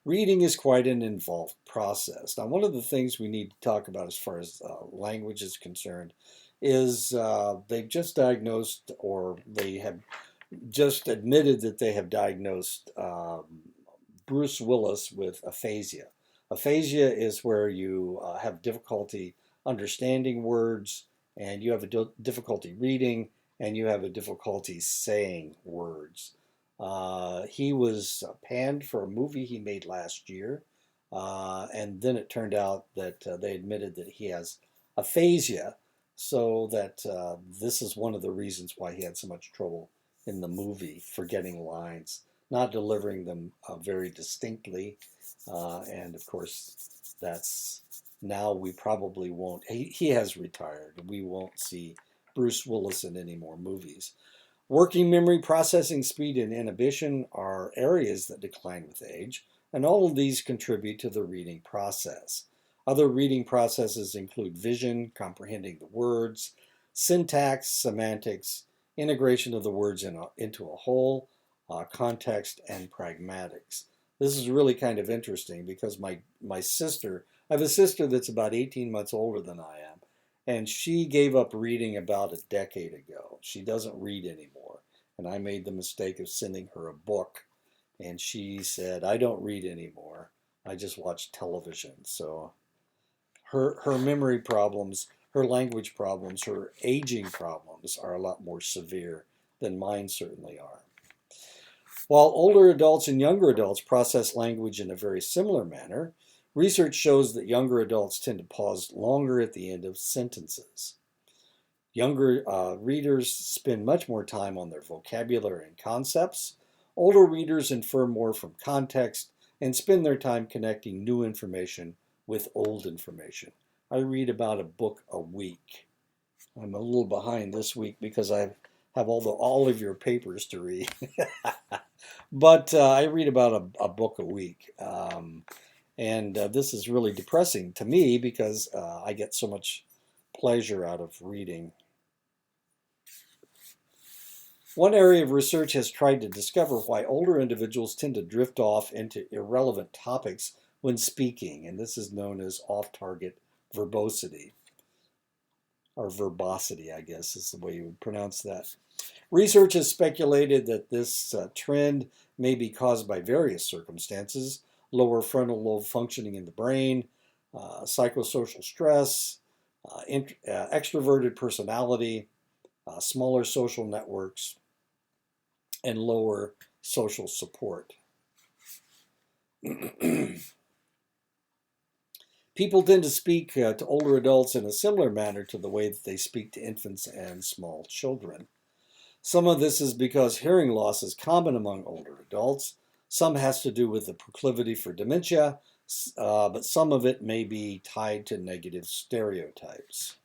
reading is quite an involved process. Now, one of the things we need to talk about as far as language is concerned is they've just diagnosed or they have just admitted that they have diagnosed Bruce Willis with aphasia. Aphasia is where you have difficulty understanding words, and you have a difficulty reading, and you have a difficulty saying words. He was panned for a movie he made last year, and then it turned out that they admitted that he has aphasia, so that this is one of the reasons why he had so much trouble in the movie, forgetting lines, not delivering them very distinctly. And of course, that's now we probably won't. He has retired. We won't see Bruce Willis in any more movies. Working memory, processing speed, and inhibition are areas that decline with age, and all of these contribute to the reading process. Other reading processes include vision, comprehending the words, syntax, semantics, integration of the words into a whole, context, and pragmatics. This is really kind of interesting because my sister, I have a sister that's about 18 months older than I am, and she gave up reading about a decade ago. She doesn't read anymore. And I made the mistake of sending her a book. And she said, I don't read anymore. I just watch television. So her memory problems, her language problems, her aging problems are a lot more severe than mine certainly are. While older adults and younger adults process language in a very similar manner, research shows that younger adults tend to pause longer at the end of sentences. Younger readers spend much more time on their vocabulary and concepts. Older readers infer more from context and spend their time connecting new information with old information. I read about a book a week. I'm a little behind this week because I have all of your papers to read. But I read about a book a week. And this is really depressing to me because I get so much pleasure out of reading. One area of research has tried to discover why older individuals tend to drift off into irrelevant topics when speaking, and this is known as off-target verbosity, or verbosity, I guess is the way you would pronounce that. Research has speculated that this trend may be caused by various circumstances: lower frontal lobe functioning in the brain, psychosocial stress, extroverted personality, smaller social networks, and lower social support. People tend to speak to older adults in a similar manner to the way that they speak to infants and small children. Some of this is because hearing loss is common among older adults. Some has to do with the proclivity for dementia, but some of it may be tied to negative stereotypes.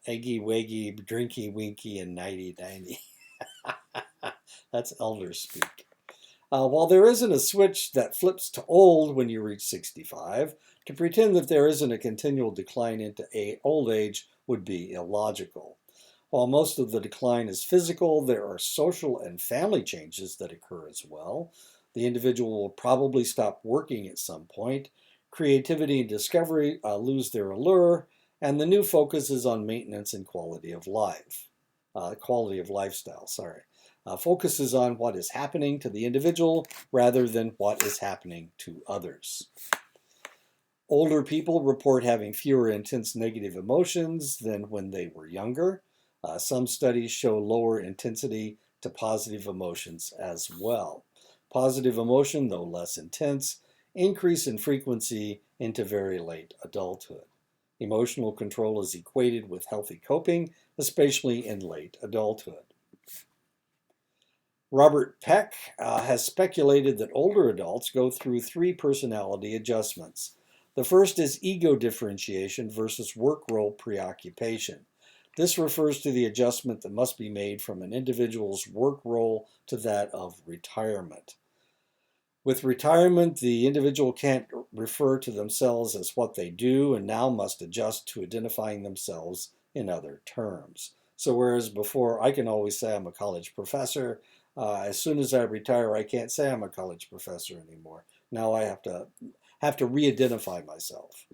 Eggy, waggy, drinky, winky, and nighty, nighty. That's elder speak. While there isn't a switch that flips to old when you reach 65, to pretend that there isn't a continual decline into old age would be illogical. While most of the decline is physical, there are social and family changes that occur as well. The individual will probably stop working at some point. Creativity and discovery lose their allure, and the new focus is on maintenance and quality of life. Quality of lifestyle, focuses on what is happening to the individual rather than what is happening to others. Older people report having fewer intense negative emotions than when they were younger. Some studies show lower intensity to positive emotions as well. Positive emotion, though less intense, increase in frequency into very late adulthood. Emotional control is equated with healthy coping, especially in late adulthood. Robert Peck has speculated that older adults go through 3 personality adjustments. The first is ego differentiation versus work role preoccupation. This refers to the adjustment that must be made from an individual's work role to that of retirement. With retirement, the individual can't refer to themselves as what they do and now must adjust to identifying themselves in other terms. So whereas before I can always say I'm a college professor, as soon as I retire, I can't say I'm a college professor anymore. Now I have to re-identify myself.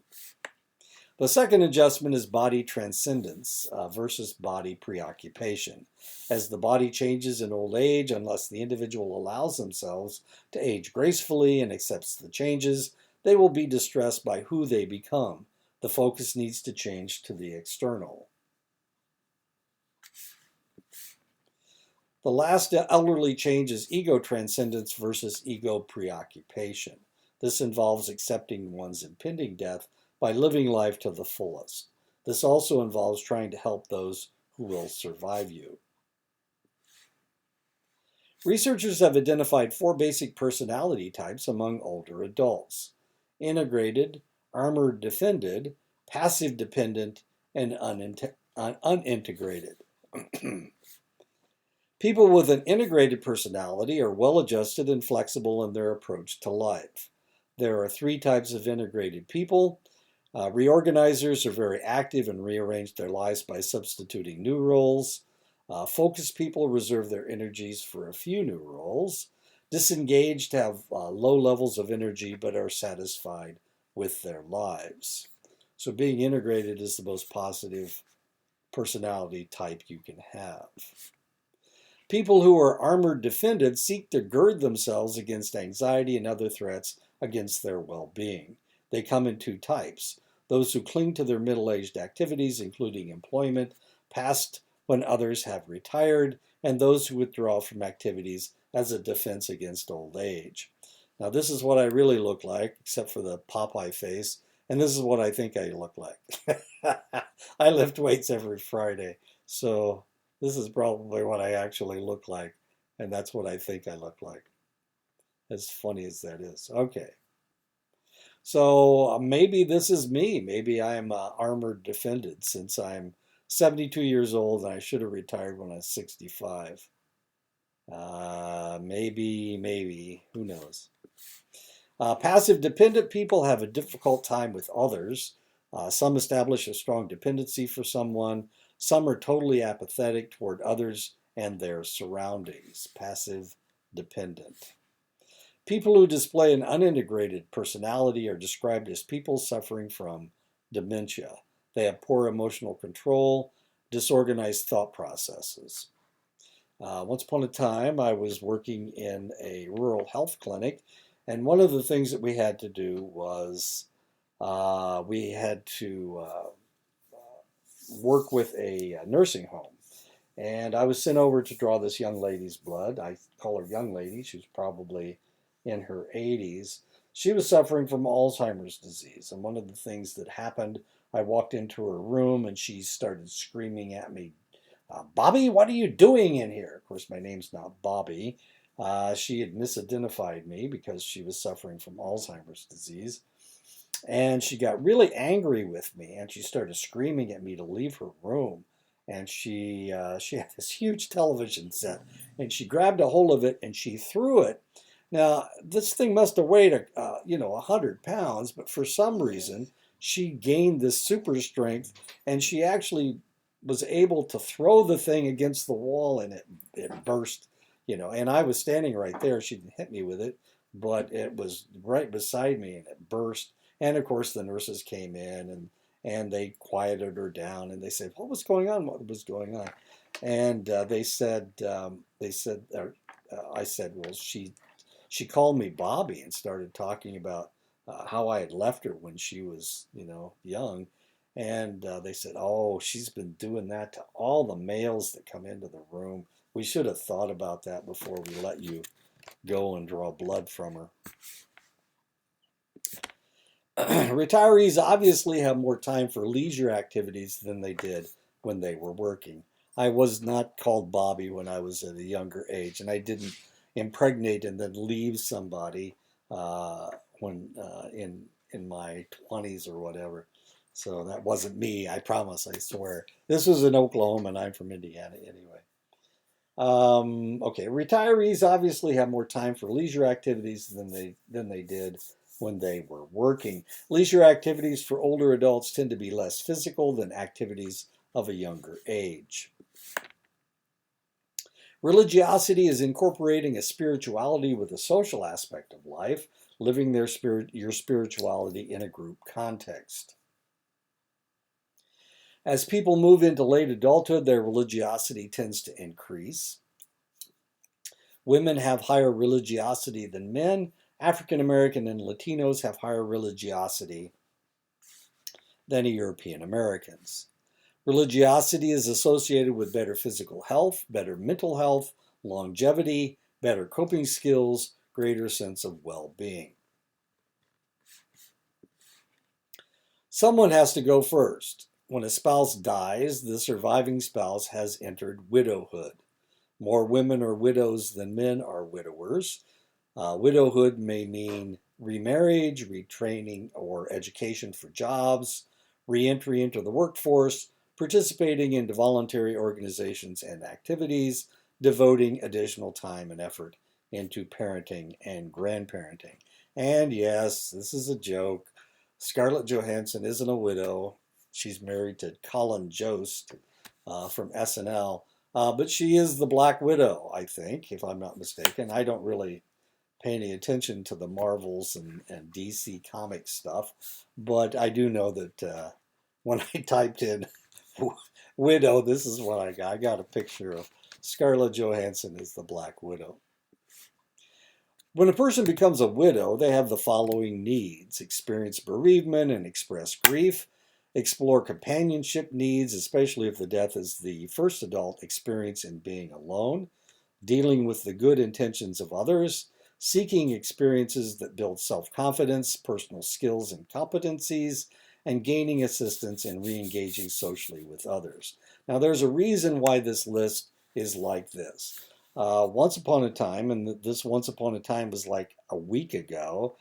The second adjustment is body transcendence versus body preoccupation. As the body changes in old age, unless the individual allows themselves to age gracefully and accepts the changes, they will be distressed by who they become. The focus needs to change to the external. The last elderly change is ego transcendence versus ego preoccupation. This involves accepting one's impending death by living life to the fullest. This also involves trying to help those who will survive you. Researchers have identified 4 basic personality types among older adults: integrated, armored defended, passive dependent, and unintegrated. People with an integrated personality are well-adjusted and flexible in their approach to life. There are 3 types of integrated people. Reorganizers are very active and rearrange their lives by substituting new roles. Focused people reserve their energies for a few new roles. Disengaged have low levels of energy but are satisfied with their lives. So being integrated is the most positive personality type you can have. People who are armored defended seek to gird themselves against anxiety and other threats against their well-being. They come in 2 types: those who cling to their middle-aged activities, including employment, past when others have retired, and those who withdraw from activities as a defense against old age. Now, this is what I really look like, except for the Popeye face, and this is what I think I look like. I lift weights every Friday, so this is probably what I actually look like, and that's what I think I look like. As funny as that is. Okay. So maybe this is me. Maybe I'm armored defended, since I'm 72 years old and I should have retired when I was 65. Maybe, who knows? Passive dependent people have a difficult time with others. Some establish a strong dependency for someone. Some are totally apathetic toward others and their surroundings. Passive dependent. People who display an unintegrated personality are described as people suffering from dementia. They have poor emotional control, disorganized thought processes. Once upon a time, I was working in a rural health clinic, and one of the things that we had to do was we had to work with a nursing home. And I was sent over to draw this young lady's blood. I call her young lady. She was probably in her 80s. She was suffering from Alzheimer's disease. And one of the things that happened, I walked into her room and she started screaming at me, "Bobby, what are you doing in here?" Of course, my name's not Bobby. She had misidentified me because she was suffering from Alzheimer's disease. And she got really angry with me, and she started screaming at me to leave her room. And she had this huge television set, and she grabbed a hold of it and she threw it. Now, this thing must have weighed 100 pounds, but for some reason she gained this super strength, and she actually was able to throw the thing against the wall, and it burst. And I was standing right there. She didn't hit me with it, but it was right beside me, and it burst. And of course, the nurses came in and they quieted her down, and they said, "What was going on? What was going on?" And I said, "Well, she called me Bobby and started talking about how I had left her when she was, young." And they said, "Oh, she's been doing that to all the males that come into the room. We should have thought about that before we let you go and draw blood from her." Retirees obviously have more time for leisure activities than they did when they were working. I was not called Bobby when I was at a younger age, and I didn't impregnate and then leave somebody when in my 20s or whatever. So that wasn't me, I promise, I swear. This was in Oklahoma, and I'm from Indiana anyway. Okay, retirees obviously have more time for leisure activities than they did when they were working. Leisure activities for older adults tend to be less physical than activities of a younger age. Religiosity is incorporating a spirituality with a social aspect of life, living your spirituality in a group context. As people move into late adulthood, their religiosity tends to increase. Women have higher religiosity than men. African American and Latinos have higher religiosity than European Americans. Religiosity is associated with better physical health, better mental health, longevity, better coping skills, greater sense of well-being. Someone has to go first. When a spouse dies, the surviving spouse has entered widowhood. More women are widows than men are widowers. Widowhood may mean remarriage, retraining or education for jobs, reentry into the workforce, participating in voluntary organizations and activities, devoting additional time and effort into parenting and grandparenting. And yes, this is a joke. Scarlett Johansson isn't a widow. She's married to Colin Jost from SNL. But she is the Black Widow, I think, if I'm not mistaken. I don't really pay any attention to the Marvels and DC comic stuff, but I do know that when I typed in widow, this is what I got. I got a picture of Scarlett Johansson as the Black Widow. When a person becomes a widow, they have the following needs: experience bereavement and express grief, explore companionship needs, especially if the death is the first adult experience in being alone, dealing with the good intentions of others, seeking experiences that build self-confidence, personal skills and competencies, and gaining assistance in re-engaging socially with others. Now, there's a reason why this list is like this. Once upon a time, and this once upon a time was like a week ago,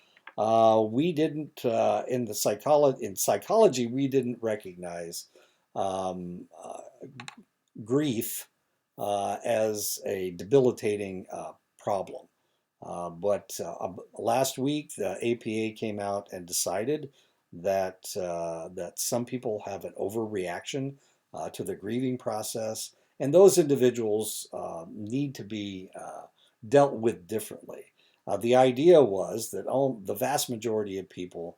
we didn't, in psychology, we didn't recognize grief as a debilitating problem. But last week, the APA came out and decided that that some people have an overreaction to the grieving process, and those individuals need to be dealt with differently. The idea was that the vast majority of people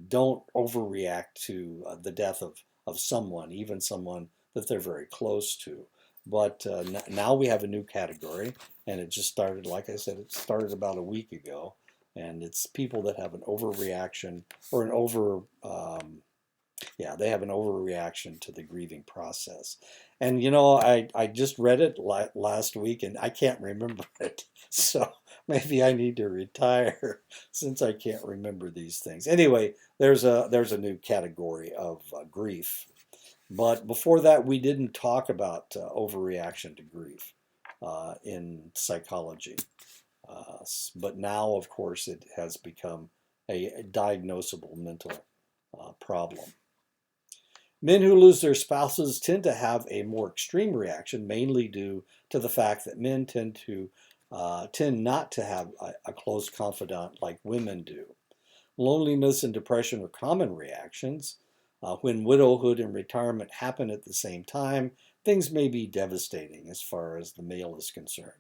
don't overreact to the death of someone, even someone that they're very close to. But now we have a new category, and it just started, like I said, it started about a week ago, and it's people that have an overreaction or they have an overreaction to the grieving process. And you know, I just read it last week, and I can't remember it, so maybe I need to retire since I can't remember these things. Anyway, there's a new category of grief. But before that, we didn't talk about overreaction to grief in psychology. But now, of course, it has become a diagnosable mental problem. Men who lose their spouses tend to have a more extreme reaction, mainly due to the fact that men tend not to have a close confidant like women do. Loneliness and depression are common reactions. When widowhood and retirement happen at the same time, things may be devastating as far as the male is concerned.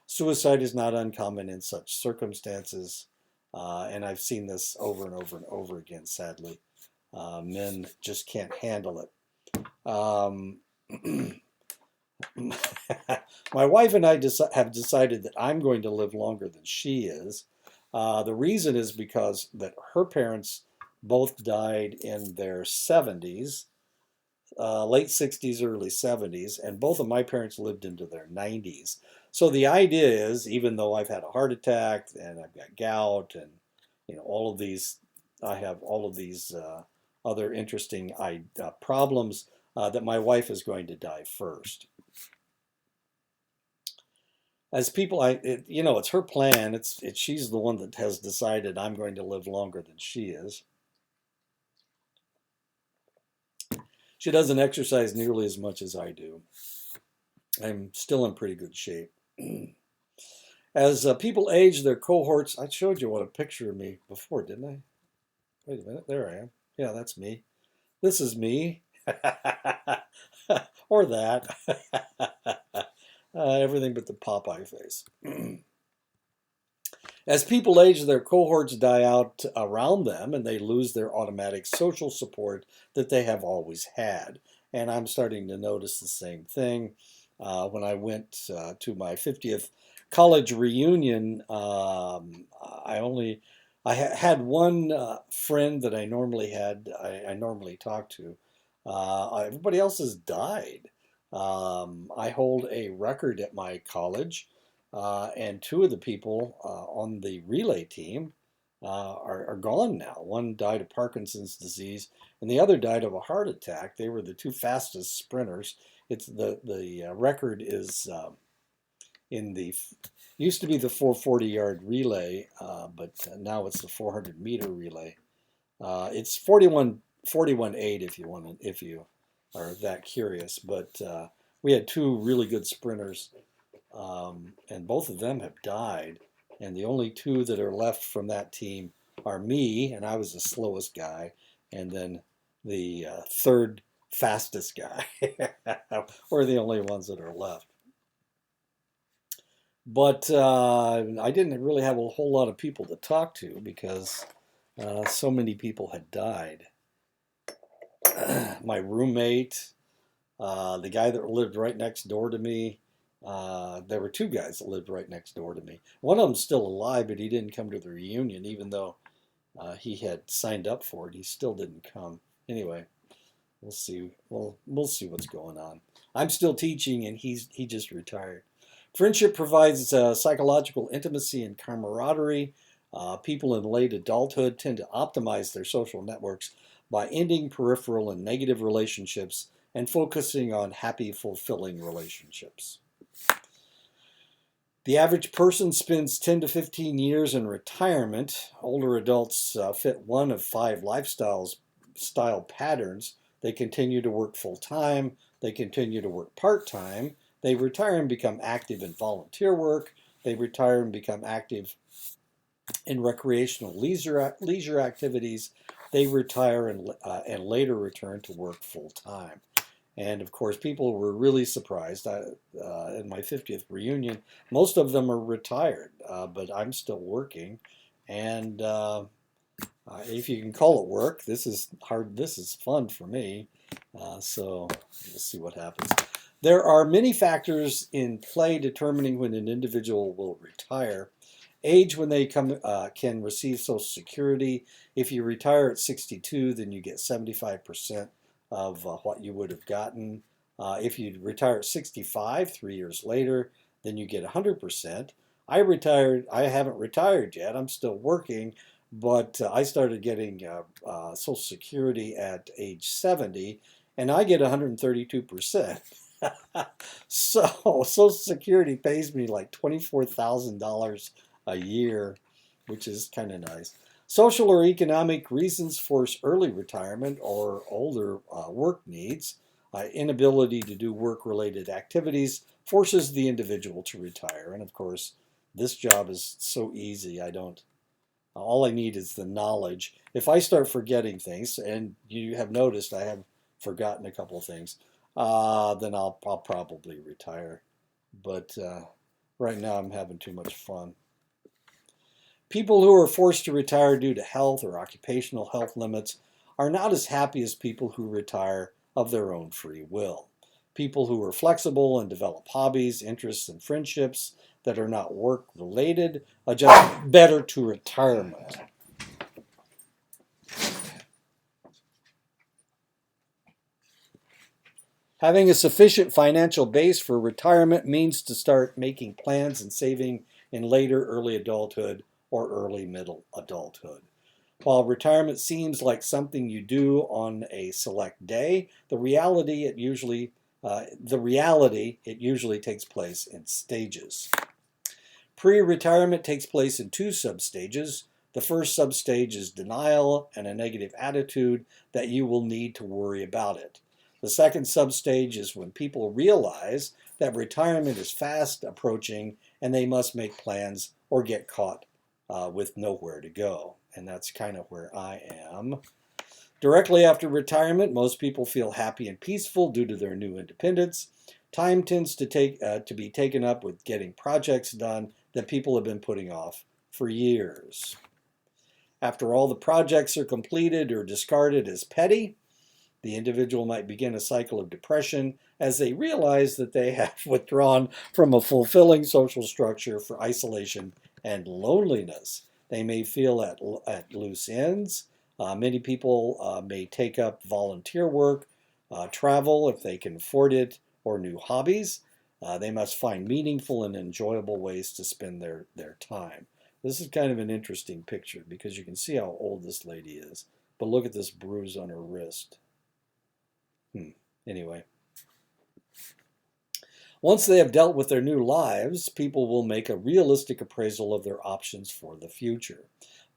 Suicide is not uncommon in such circumstances, and I've seen this over and over and over again, sadly. Men just can't handle it. My wife and I have decided that I'm going to live longer than she is. The reason is because that her parents both died in their 70s, late 60s, early 70s, and both of my parents lived into their 90s. So the idea is, even though I've had a heart attack and I've got gout and all of these, I have all of these other interesting problems, that my wife is going to die first. As people, it's her plan. She's the one that has decided I'm going to live longer than she is. She doesn't exercise nearly as much as I do. I'm still in pretty good shape. As people age, their cohorts. I showed you what a picture of me before, didn't I? Wait a minute, there I am. Yeah, that's me. This is me. Or that. Everything but the Popeye face. As people age, their cohorts die out around them and they lose their automatic social support that they have always had. And I'm starting to notice the same thing. When I went to my 50th college reunion, I had one friend that I normally talk to. Everybody else has died. I hold a record at my college, and two of the people on the relay team are gone now. One died of Parkinson's disease, and the other died of a heart attack. They were the two fastest sprinters. It's the record is in the used to be the 440-yard relay, but now it's the 400-meter relay. It's 41.8 if you are that curious. But we had two really good sprinters, and both of them have died. And the only two that are left from that team are me, and I was the slowest guy, and then the third fastest guy. We're the only ones that are left. But I didn't really have a whole lot of people to talk to because so many people had died. My roommate, the guy that lived right next door to me, there were two guys that lived right next door to me. One of them's still alive, but he didn't come to the reunion, even though he had signed up for it. He still didn't come. Anyway, we'll see. We'll see what's going on. I'm still teaching, and he just retired. Friendship provides psychological intimacy and camaraderie. People in late adulthood tend to optimize their social networks by ending peripheral and negative relationships and focusing on happy, fulfilling relationships. The average person spends 10 to 15 years in retirement. Older adults fit one of five style patterns. They continue to work full-time. They continue to work part-time. They retire and become active in volunteer work. They retire and become active in recreational leisure activities. They retire and later return to work full-time. And of course, people were really surprised. In my 50th reunion, most of them are retired, but I'm still working. And if you can call it work, this is hard. This is fun for me. So we'll see what happens. There are many factors in play determining when an individual will retire. Age, when they can receive Social Security. If you retire at 62, then you get 75% of what you would have gotten. If you retire at 65, 3 years later, then you get 100%. I haven't retired yet. I'm still working, but I started getting Social Security at age 70, and I get 132%. So Social Security pays me like $24,000 a year, which is kind of nice. Social or economic reasons force early retirement or older work needs. Inability to do work-related activities forces the individual to retire. And of course, this job is so easy. All I need is the knowledge. If I start forgetting things, and you have noticed I have forgotten a couple of things, then I'll probably retire. But right now I'm having too much fun. People who are forced to retire due to health or occupational health limits are not as happy as people who retire of their own free will. People who are flexible and develop hobbies, interests, and friendships that are not work-related adjust better to retirement. Having a sufficient financial base for retirement means to start making plans and saving in later early adulthood or early middle adulthood. While retirement seems like something you do on a select day, the reality it usually takes place in stages. Pre-retirement takes place in two substages. The first substage is denial and a negative attitude that you will need to worry about it. The second substage is when people realize that retirement is fast approaching and they must make plans or get caught with nowhere to go. And that's kind of where I am. Directly after retirement, most people feel happy and peaceful due to their new independence. Time tends to be taken up with getting projects done that people have been putting off for years. After all the projects are completed or discarded as petty, the individual might begin a cycle of depression as they realize that they have withdrawn from a fulfilling social structure for isolation and loneliness. They may feel at loose ends. Many people may take up volunteer work, travel if they can afford it, or new hobbies. They must find meaningful and enjoyable ways to spend their time. This is kind of an interesting picture because you can see how old this lady is. But look at this bruise on her wrist. Anyway. Once they have dealt with their new lives, people will make a realistic appraisal of their options for the future.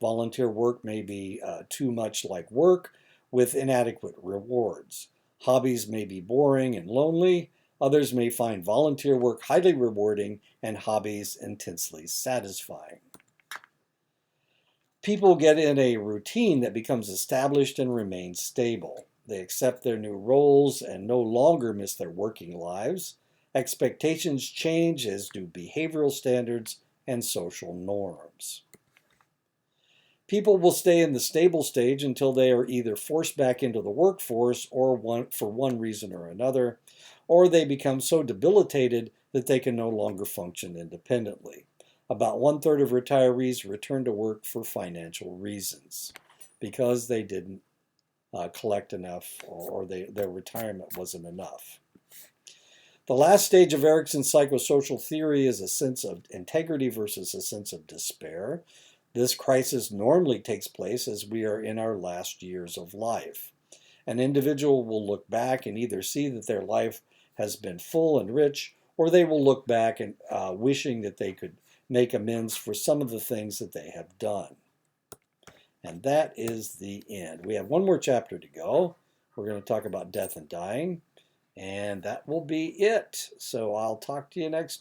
Volunteer work may be too much like work with inadequate rewards. Hobbies may be boring and lonely. Others may find volunteer work highly rewarding and hobbies intensely satisfying. People get in a routine that becomes established and remains stable. They accept their new roles and no longer miss their working lives. Expectations change, as do behavioral standards and social norms. People will stay in the stable stage until they are either forced back into the workforce or for one reason or another, or they become so debilitated that they can no longer function independently. About 1/3 of retirees return to work for financial reasons because they didn't collect enough or their retirement wasn't enough. The last stage of Erikson's psychosocial theory is a sense of integrity versus a sense of despair. This crisis normally takes place as we are in our last years of life. An individual will look back and either see that their life has been full and rich, or they will look back and wishing that they could make amends for some of the things that they have done. And that is the end. We have one more chapter to go. We're going to talk about death and dying, and that will be it. So I'll talk to you next week.